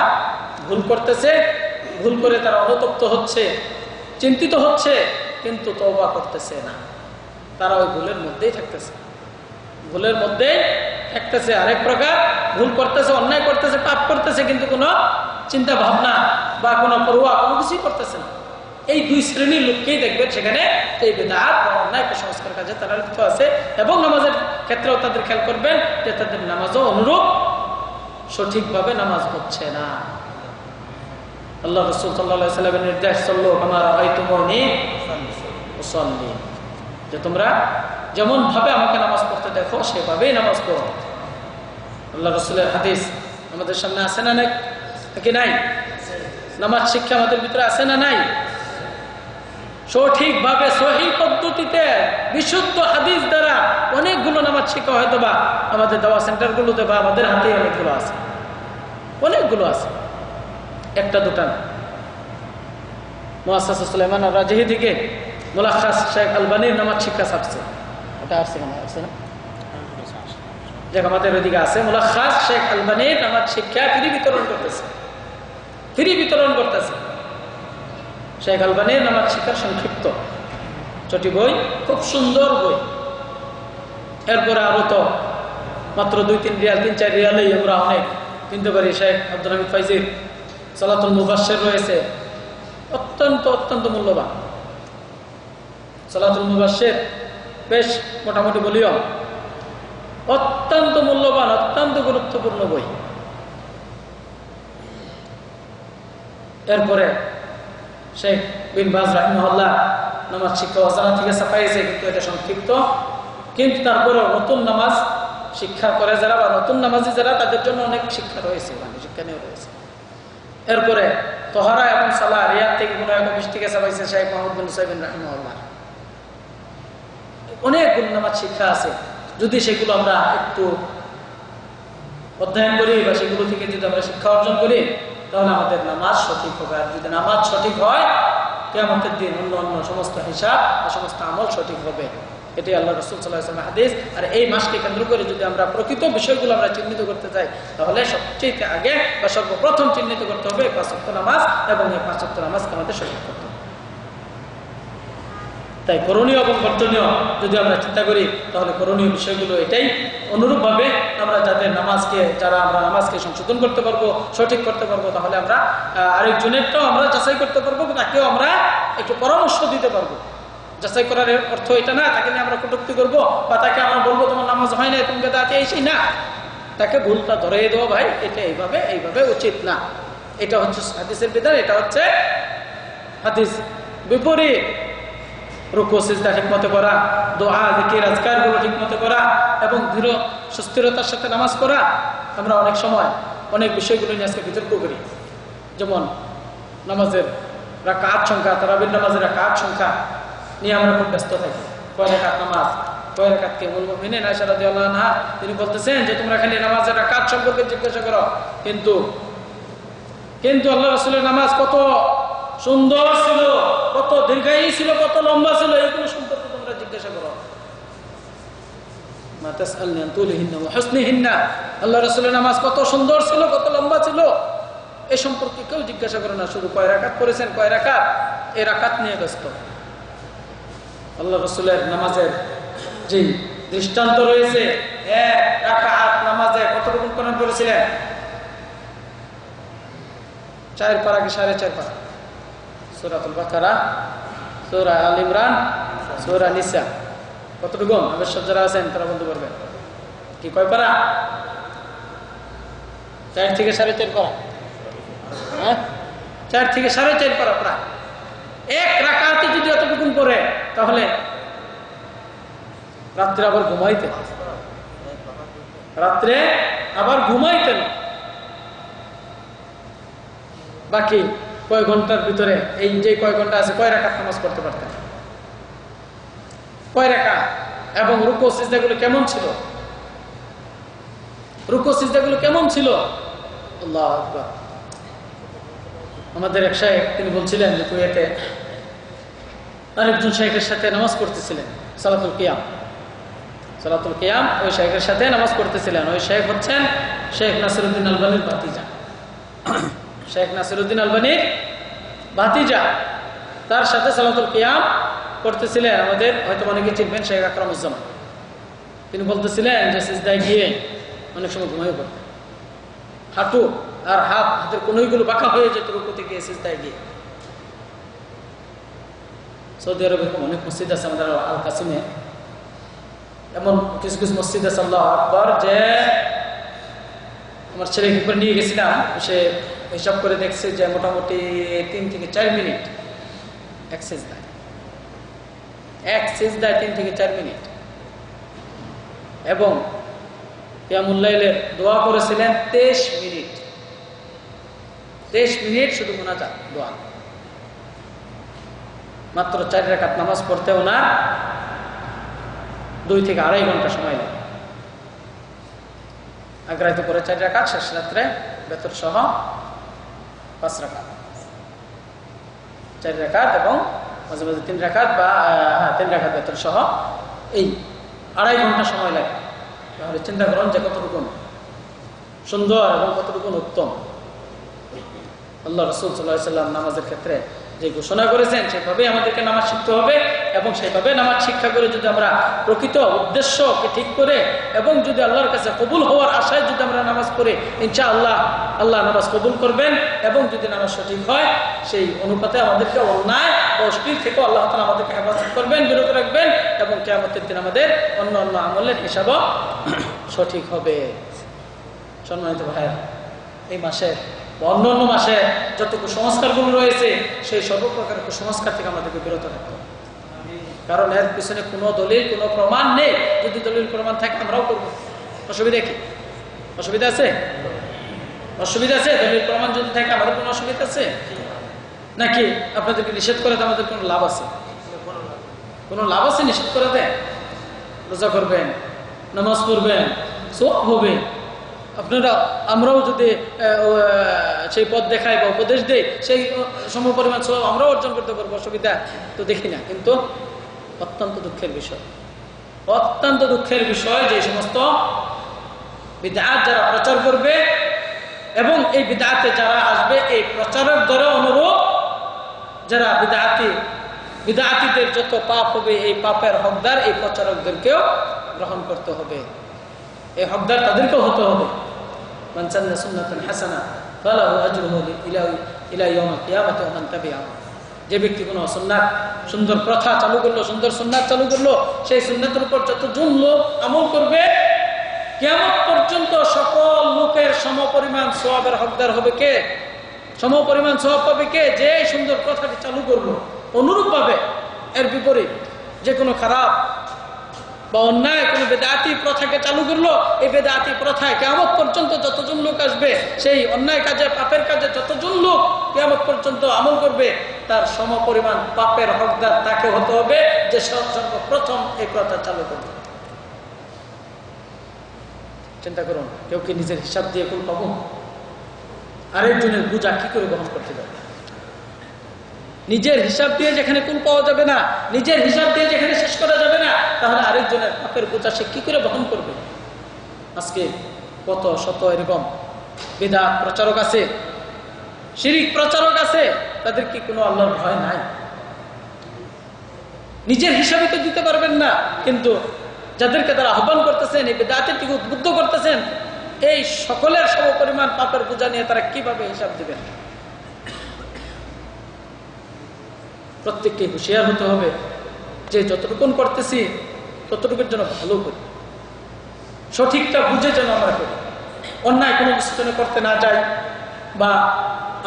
ভুল করতেছে, ভুল করে তারা অনুতপ্ত হচ্ছে, চিন্তিত হচ্ছে, কিন্তু তওবা করতেছে না, তারা ওই ভুলের মধ্যেই থাকতেছে, ভুলের মধ্যেই থাকতেছে। আরেক প্রকার ভুল করতেছে, অন্যায় করতেছে, পাপ করতেছে, কিন্তু কোনো চিন্তা ভাবনা বা কোনো পরোয়া কোনো কিছুই করতেছে না। এই দুই শ্রেণীর লোককেই দেখবেন সেখানে এই বিদআত বা অন্যায় কুসংস্কার কাজে তারা লিপ্ত আছে। এবং নামাজের ক্ষেত্রেও তাদের খেয়াল করবেন যে তাদের নামাজও অনুরূপ সঠিকভাবে নামাজ হচ্ছে না। আল্লাহ রাসূল সাল্লাল্লাহু আলাইহি ওয়াসাল্লামের নির্দেশ, সাল্লু কামা রাআইতুমুনি উসাল্লি, যে তোমরা যেমন ভাবে আমাকে নামাজ পড়তে দেখো সেভাবেই নামাজ পড়ো। আল্লাহ রাসূলের হাদিস আমাদের সামনে আছে না নাকি নাই? নামাজ শিক্ষা আমাদের ভিতরে আছে না নাই? সঠিকভাবে সহিহ পদ্ধতিতে বিশুদ্ধ হাদিস দ্বারা অনেকগুলো নামাজ শিক্ষা হয়তো বা আমাদের দাওয়া সেন্টারগুলোতে বা আমাদের হাতে অনেকগুলো আছে, অনেকগুলো আছে, একটা দুটা না। মুআসসাসা সুলাইমান আর-রাজিহি থেকে মুলাখাস শেখ আলবানীর নামাজ শিক্ষা ছাপছে, ওটা আসছে না? আসছে না? যে আমাদের ওইদিকে আছে মুলাখাস শেখ আলবানীর নামাজ শিক্ষা ফ্রি বিতরণ করতেছে, ফ্রি বিতরণ করতেছে। শেখ আলবানীর নামাজ শিক্ষার সংক্ষিপ্ত ছোটি বই, খুব সুন্দর বই। এরপরে আরো তো মাত্র 2-3 রিয়াল 3-4 রিয়ালেই আমরা অনেক কিনতে পারি। শেখ আব্দুল হামিদ ফাইজির সালাতুল মুবাশশির রয়েছে, অত্যন্ত অত্যন্ত মূল্যবান। সালাতুল মুবাশশির বেশ মোটামুটি বলিও অত্যন্ত মূল্যবান, অত্যন্ত গুরুত্বপূর্ণ বই। এরপরে শেখ বিন বাজ রাহিমাহুল্লাহ নামাজ শিক্ষা ওয়াজানা থেকে ছাপাইছে, কিন্তু এটা সংক্ষিপ্ত, কিন্তু তারপরে নতুন নামাজ শিক্ষা করে যারা বা নতুন নামাজি যারা তাদের জন্য অনেক শিক্ষা রয়েছে, শিক্ষা নিয়ে রয়েছে। এরপরে তোহারা এবং সালাহ রিয়াদ থেকে কোনো এক অফিস থেকে ছাপাইছে শেখ মোহাম্মদ বিন হুসাইন রাহিমাহুল্লাহ। অনেকগুলো নামাজ শিক্ষা আছে, যদি সেগুলো আমরা একটু অধ্যয়ন করি বা সেগুলো থেকে যদি আমরা শিক্ষা অর্জন করি তাহলে আমাদের নামাজ সঠিক হবে। আর যদি নামাজ সঠিক হয় কিয়ামতের দিন অন্য অন্য সমস্ত হিসাব বা সমস্ত আমল সঠিক হবে। এটাই আল্লাহ রাসূল সাল্লাল্লাহু আলাইহি ওয়াসাল্লামের হাদিস। আর এই মাসকে কেন্দ্র করে যদি আমরা প্রকৃত বিষয়গুলো আমরা চিহ্নিত করতে চাই তাহলে সবচেয়ে আগে বা সর্বপ্রথম চিহ্নিত করতে হবে 5 ওয়াক্ত নামাজ, এবং এই 5 ওয়াক্ত নামাজকে আমাদের সঠিক করতে হবে। তাই করণীয় এবং বর্জনীয় যদি আমরা চিন্তা করি তাহলে করণীয় বিষয়গুলো এটাই, অনুরূপভাবে আমরা যারা আমরা নামাজকে সংশোধন করতে পারবো, সঠিক করতে পারবো, তাহলে আমরা আরেকজনেরটাও আমরা যাচাই করতে পারবো, তাকেও আমরা একটু পরামর্শ দিতে পারবো। যাচাই করার অর্থ এটা না তাকে নিয়ে আমরা কটূক্তি করবো বা তাকে আমরা বলবো তোমার নামাজ হয় না, তুমি বেদাতে এসেই না, তাকে ভুলটা ধরে দেবো, ভাই এটা এইভাবে উচিত না, এটা হচ্ছে হাদিসের বিধান, এটা হচ্ছে হাদিস বিপরীত। রুকু সিজদা ঠিকমতো করা, দোয়া জিকির আজকারগুলো ঠিকমতো করা এবং দৃঢ় সুস্থিরতার সাথে নামাজ পড়া। আমরা অনেক সময় অনেক বিষয়গুলো নিয়ে আজকে বিতর্ক করি, যেমন নামাজের রাকাত সংখ্যা, তারাবির নামাজের রাকাত সংখ্যা নিয়ে আমরা খুব ব্যস্ত থাকি। কয় রাকাত নামাজ, কয় রাকাতকে উম্মুল মুমিনিন আয়েশা রাদিয়াল্লাহু আনহা তিনি বলতেছেন যে তোমরা খালি নামাজের রাকাত সম্পর্কে জিজ্ঞাসা করো, কিন্তু আল্লাহ রাসূলের নামাজ কত সুন্দর ছিল, কত দীর্ঘায়ী ছিল, কত লম্বা ছিল, এইগুলো সম্পর্কে তোমরা জিজ্ঞাসা করো। মা তাসআলনি আন তুলিহিন্না ওয়া হুসনিহিন্না, আল্লাহ রাসূলের নামাজ কত সুন্দর ছিল, কত লম্বা ছিল, এই সম্পর্কে কেউ জিজ্ঞাসা করে না। শুধু কয় রাকাত করেছেন, কয় রাকাত, এই রাকাত নিয়ে ব্যস্ত। আল্লাহ রাসূলের নামাজের যে দৃষ্টান্ত রয়েছে, এক রাকাত নামাজে কতটুকু কোরআন পড়েছিলেন? 4 পারা কি 4.5 পারা? সূরাতুল বাকারা, সূরা আল ইমরান, সূরা নিসা, কতটুকু? আবেশক যারা আছেন তারা বলতে পারবেন কি কয় পারা? 4 থেকে 4.5 পারা। হ্যাঁ, 4 থেকে 4.5 পারা প্রায়। এক রাকাতে যদি এতটুকু পড়ে তাহলে রাত্রে আবার ঘুমাইতেন, বাকি কয় ঘন্টার ভিতরে এই যে কয় ঘন্টা আছে কয় রাকাত নামাজ পড়তে পারতেন, কয় রাকাত, এবং রুকু সিজদাগুলো কেমন ছিল, আল্লাহু আকবার। আমাদের এক শাইখ তিনি বলছিলেন যে কুয়েতে আরেকজন শাইখের সাথে নামাজ পড়তেছিলেন, সালাতুল কিয়াম ওই শাইখের সাথে নামাজ পড়তেছিলেন। ওই শাইখ হচ্ছেন শেখ নাসিরউদ্দিন আলবানীর ভাতিজা, শেখ নাসিরউদ্দিন আলবানীর ভাতিজা, তার সাথে সালাতুল কিয়াম করতেছিলেন। আমাদের হয়তো অনেকে চিনবেন শেখ আকরামুজ্জামান। তিনি বলতেছিলেন যে সিজদায় গিয়ে অনেক সময় ঘুমিয়ে পড়তেন, হাঁটু আর হাতের কনুইগুলো বাঁকা হয়ে যেত রুকুতে গিয়ে সিজদায় গিয়ে। সৌদি আরবে অনেক মসজিদ আছে, আমাদের আল কাসিমে এমন কিছু কিছু মসজিদ আছে আল্লাহু আকবার, যে আমার ছেলেকে একবার নিয়ে গেছিলাম, সে হিসাব করে দেখছে যে মোটামুটি 3 থেকে 4 মিনিট এক সিজদায় 3 থেকে 4 মিনিট। এবং কিয়ামুল লাইলের দোয়া করেছিলেন 23 মিনিট। 23 মিনিট শুধু মুনাজাত দোয়া। মাত্র 4 রাকাত নামাজ পড়তে ওনার 2 থেকে 2.5 ঘন্টা সময় লাগে। আগ্রাইতে করে 4 রাকাত, শেষ রাত্রে বেতর সহ 5 রাকাত, 4 রাকাত এবং মাঝে মাঝে 3 রাকাত বা 3 রাকাত বেতর সহ, এই 2.5 ঘন্টা সময় লাগে। তাহলে চিন্তা করুন যে কতটুকু সুন্দর এবং কতটুকু উত্তম। আল্লাহ রাসূল সাল্লাল্লাহু আলাইহি ওয়াসাল্লাম নামাজের ক্ষেত্রে যে ঘোষণা করেছেন সেভাবে আমাদেরকে নামাজ শিখতে হবে, এবং সেইভাবে নামাজ শিক্ষা করে যদি আমরা প্রকৃত উদ্দেশ্যকে ঠিক করে এবং যদি আল্লাহর কাছে কবুল হওয়ার আশায় যদি আমরা নামাজ পড়ি, ইনশাআল্লাহ আল্লাহ নামাজ কবুল করবেন। এবং যদি নামাজ সঠিক হয় সেই অনুপাতে আমাদেরকে অন্যায় ও অশ্লীল থেকে আল্লাহ তাআলা আমাদেরকে হেফাজত করবেন, বিরত রাখবেন, এবং কিয়ামতের দিন আমাদের অন্য অন্য আমলের হিসাবও সঠিক হবে। সম্মানিত ভাইরা, এই মাসে অন্য অন্য মাসে যত কুসংস্কারগুলো রয়েছে সেই সর্বপ্রকার কুসংস্কার থেকে আমাদেরকে বিরত থাকতে হবে, কারণ এর পিছনে কোনো দলিল কোনো প্রমাণ নেই। যদি দলিল প্রমাণ থাকে আমরাও করবো, অসুবিধা কি? অসুবিধা আছে? অসুবিধা আছে? দলিল প্রমাণ যদি থাকে আমাদের কোনো অসুবিধা আছে নাকি? আপনাদেরকে নিষেধ করে আমাদের কোনো লাভ আছে? কোনো লাভ আছে নিষেধ করে দেয়? রোজা করবেন, নামাজ পড়বেন, সব হবে। আপনারা আমরাও যদি সেই পথ দেখাই বা উপদেশ দেই, সেই সমপরিমাণ সব আমরাও অর্জন করতে পারবো, অসুবিধা তো দেখি না। কিন্তু অত্যন্ত দুঃখের বিষয়, অত্যন্ত দুঃখের বিষয় যে সমস্ত বিদআত যারা প্রচার করবে এবং এই বিদআতে যারা আসবে, এই প্রচারক দ্বারা অনুরূপ যারা বিদআতীদের যত পাপ হবে, এই পাপের হকদার এই প্রচারকদেরকেও গ্রহণ করতে হবে, এই হকদার তাদেরকেও হতে হবে। মান সান্না সুন্নাতান হাসানা ফালাহু আজরুহু ইলা ইয়াউমিল কিয়ামাতি ওয়া মান তাবিআহু। যে ব্যক্তি কোনো সুন্নাত, সুন্দর প্রথা চালু করলো, সুন্দর সুন্নাত চালু করলো, সেই সুন্নাতের উপর যতজন লোক আমল করবে, কিয়ামত পর্যন্ত সকল লোকের সমপরিমাণ সওয়াবের হকদার হবে কে? সমপরিমাণ সওয়াব পাবে কে? যে সুন্দর প্রথাটি চালু করলো। অনুরূপভাবে এর বিপরীত যে কোনো খারাপ বা অন্যায় কোনো বেদাতি প্রথাকে চালু করলো, এই বেদাতি প্রথায় কিয়ামত পর্যন্ত যতজন লোক আসবে, সেই অন্যায় কাজে পাপের কাজে যতজন লোক কিয়ামত পর্যন্ত আমল করবে, তার সমপরিমাণ পাপের হকদার তাকে হতে হবে যে সর্বপ্রথম এই প্রথা চালু করবে। চিন্তা করুন, কেউ কি নিজের হিসাব দিয়ে কুল পাবো? আরেকজনের বোঝা কি করে গ্রহণ করতে পারবে? নিজের হিসাব দিয়ে যেখানে কুল পাওয়া যাবে না, নিজের হিসাব দিয়ে যেখানে শেষ করা যাবে না, তাহলে আরেকজনের পাপের বোঝা সে কি করে বহন করবে? আজকে কত শত এরকম বিদআত প্রচারক আছে, শিরিক প্রচারক আছে, তাদের কি কোনো আল্লাহর ভয় নাই? নিজের হিসাবে তো দিতে পারবেন না, কিন্তু যাদেরকে তারা আহ্বান করতেছেন, এই বিদআতের দিকে উদ্বুদ্ধ করতেছেন, এই সকলের সমপরিমাণ পাপের বোঝা নিয়ে তারা কিভাবে হিসাব দিবেন? প্রত্যেককে হুঁশিয়ার হতে হবে যে যতটুকু করতেছি ততটুকুর জন্য ভালো করি, সঠিকটা বুঝে যেন আমরা করি, অন্যায় কোনো কিছু যেন করতে না যাই, বা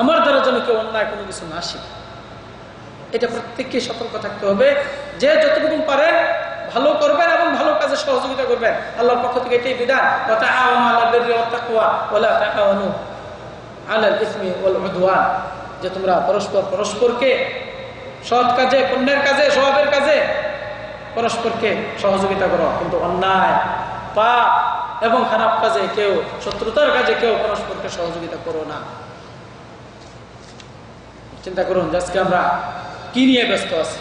আমার দ্বারা যেন কেউ অন্যায় কোনো কিছু না শিখে। এটা প্রত্যেককে সতর্ক থাকতে হবে যে যতটুকু পারেন ভালো করবেন এবং ভালো কাজে সহযোগিতা করবেন। আল্লাহর পক্ষ থেকে এটাই বিধান, তাআওয়ানু আলাল বিররি ওয়াত তাকওয়া ওয়া লা তাআওয়ানু আলাল ইসমি ওয়াল উদওয়ান, যে তোমরা পরস্পরকে সৎ কাজে, পুণ্যের কাজে, সওয়াবের কাজে পরস্পরকে সহযোগিতা করো, কিন্তু অন্যায়, পাপ এবং খারাপ কাজে কেউ, শত্রুতার কাজে কেউ পরস্পরকে সহযোগিতা করো না। চিন্তা করুন আজকে আমরা কি নিয়ে ব্যস্ত আছি,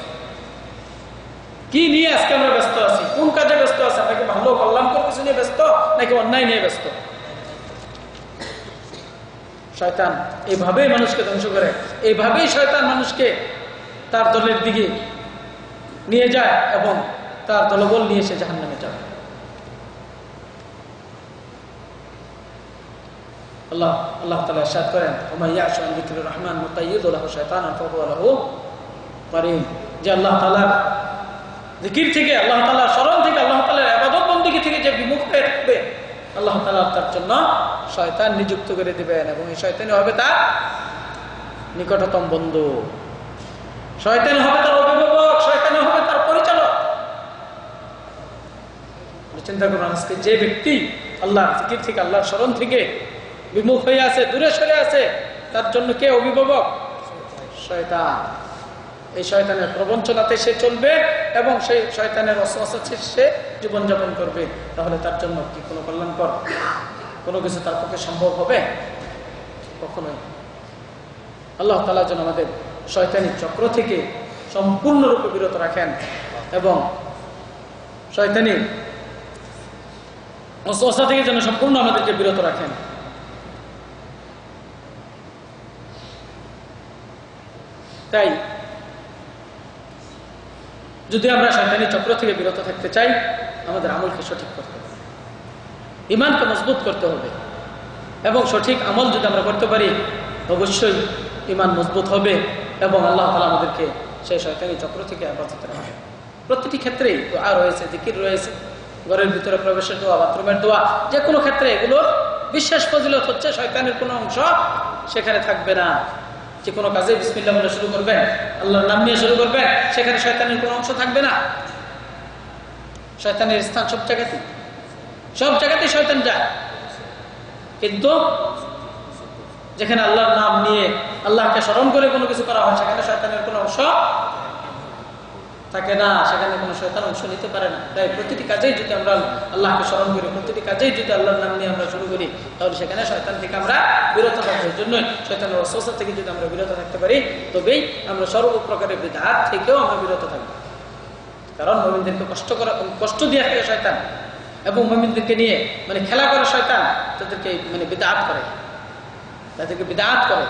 কি নিয়ে আজকে আমরা ব্যস্ত আছি, কোন কাজে ব্যস্ত আছি? নাকি ভালো কল্যাণকর কিছু নিয়ে ব্যস্ত, নাকি অন্যায় নিয়ে ব্যস্ত? শয়তান এইভাবেই মানুষকে ধ্বংস করে, এইভাবেই শয়তান মানুষকে তার দলের দিকে নিয়ে যায় এবং তার দলবল নিয়ে সে জাহান্নামে যাবে। আল্লাহ আল্লাহ তাআলা ইরশাদ করেন, ওয়া ইয়াশু আন যিকরির রহমান মুকাইয়িদু লাহু শাইতানান ফাহুয়া লাহু কারীন, যে আল্লাহ তাআলার জিকির থেকে, আল্লাহ তাআলার স্মরণ থেকে, আল্লাহ তাআলার ইবাদত বندگی থেকে যে বিমুখ হয়ে থাকবে, আল্লাহ তাআলা তার জন্য শয়তান নিযুক্ত করে দিবেন এবং এই শয়তানই হবে তার নিকটতম বন্ধু, শয়তান হবে তার অভিভাবক, শয়তান হবে তার পরিচালক। চিন্তা করুন, আজকে যে ব্যক্তি আল্লাহর জিকির থেকে, আল্লাহর স্মরণ থেকে বিমুখ হয়ে আছে, দূরে সরে আছে, তার জন্য কে অভিভাবক? শয়তান। এই শয়তানের প্রবঞ্চনাতে সে চলবে এবং সেই শয়তানের ওয়াসওয়াসাতে সে জীবনযাপন করবে। তাহলে তার জন্য কি কোনো কল্যাণকর কোনো কিছু তার পক্ষে সম্ভব হবে? কখনোই। আল্লাহ তাআলা যেন আমাদের শয়তানি চক্র থেকে সম্পূর্ণরূপে বিরত রাখেন এবং শয়তানি ওয়াসওয়াসা থেকে যেন সম্পূর্ণ আমাদেরকে বিরত রাখেন। তাই যদি আমরা শয়তানি চক্র থেকে বিরত থাকতে চাই, আমাদের আমলকে সঠিক করতে হবে, ঈমানকে মজবুত করতে হবে এবং সঠিক আমল যদি আমরা করতে পারি অবশ্যই ঈমান মজবুত হবে এবং আল্লাহ তাআলা আমাদেরকে সেই শয়তানি চক্র থেকে হেফাজত রাখবে। প্রতিটি ক্ষেত্রেই দোয়া রয়েছে, জিকির রয়েছে, ঘরের ভিতরে প্রবেশের দোয়া, বাথরুমের দোয়া, যে কোনো ক্ষেত্রে এগুলোর বিশেষ ফজিলত হচ্ছে শয়তানের কোনো অংশ সেখানে থাকবে না। যে কোনো কাজে বিসমিল্লাহ বলে শুরু করবেন, আল্লাহর নাম নিয়ে শুরু করবেন, সেখানে শয়তানের কোনো অংশ থাকবে না। শয়তানের স্থান সব জায়গাতেই শয়তান যায়, কিন্তু যেখানে আল্লাহর নাম নিয়ে আল্লাহকে স্মরণ করে কোনো কিছু করা হয় সেখানে শয়তানের কোনো অংশ থাকে না, সেখানে কোনো শয়তান অংশ নিতে পারে না। তাই প্রতিটি কাজেই যদি আমরা আল্লাহকে স্মরণ করি, প্রতিটি কাজেই যদি আল্লাহর নাম নিয়ে আমরা শুরু করি, তাহলে সেখানে শয়তান থেকে আমরা বিরত থাকবো। এই জন্যই শয়তানের ওয়াসওয়াসা থেকে যদি আমরা বিরত থাকতে পারি, তবেই আমরা সর্বপ্রকারের বিদআত থেকেও আমরা বিরত থাকবো। কারণ মুমিনদেরকে কষ্ট দিয়ে থাকে শয়তান এবং মুমিনদেরকে নিয়ে খেলা করে শয়তান, তাদেরকে বিদআত করে,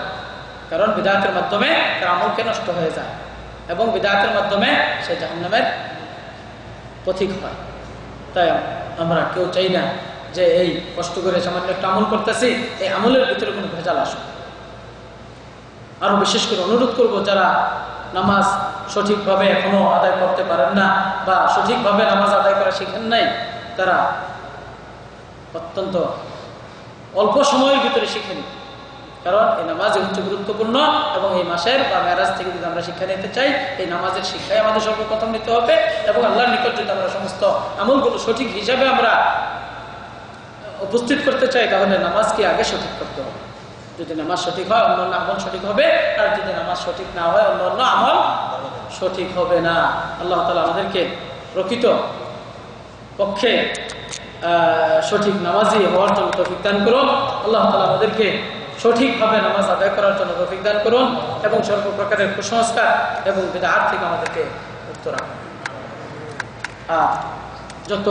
কারণ বিদআতের মাধ্যমে তার আমলকে নষ্ট হয়ে যায় এবং বিদআতের মাধ্যমে সে জাহান্নামের পথিক হয়। তাই আমরা কেউ চাই না যে এই কষ্ট করে সামান্য একটা আমল করতেছি, এই আমলের ভিতরে কোনো ভেজাল আসুক। আরো বিশেষ করে অনুরোধ করব, যারা নামাজ সঠিকভাবে এখনো আদায় করতে পারেন না বা সঠিকভাবে নামাজ আদায় করা শিখেন নাই, তারা অত্যন্ত অল্প সময়ের ভিতরে শিখেন। কারণ এই নামাজ হচ্ছে গুরুত্বপূর্ণ এবং এই মাসের বা মেরাজ থেকে যদি আমরা শিক্ষা নিতে চাই, এই নামাজের শিক্ষাই আমাদের সর্বপ্রথম নিতে হবে এবং আল্লাহর নিকট যদি আমরা সমস্ত আমলগুলো সঠিক হিসাবে আমরা উপস্থিত করতে চাই, তাহলে নামাজকে আগে সঠিক করতে হবে। যদি নামাজ সঠিক হয়, অন্যান্য আমল সঠিক হবে, আর যদি নামাজ সঠিক না হয়, অন্যান্য আমল সঠিক হবে না। আল্লাহ তাআলা আমাদেরকে প্রকৃত পক্ষে সঠিক নামাজি হওয়ার জন্য তৌফিক দান করুন। আল্লাহ তাআলা আমাদেরকে সঠিকভাবে নামাজ আদায় করার জন্য তৌফিক দান করুন এবং সর্বপ্রকারের কুসংস্কার এবং বিদআত থেকে আমাদেরকে মুক্ত রাখুন। আর যত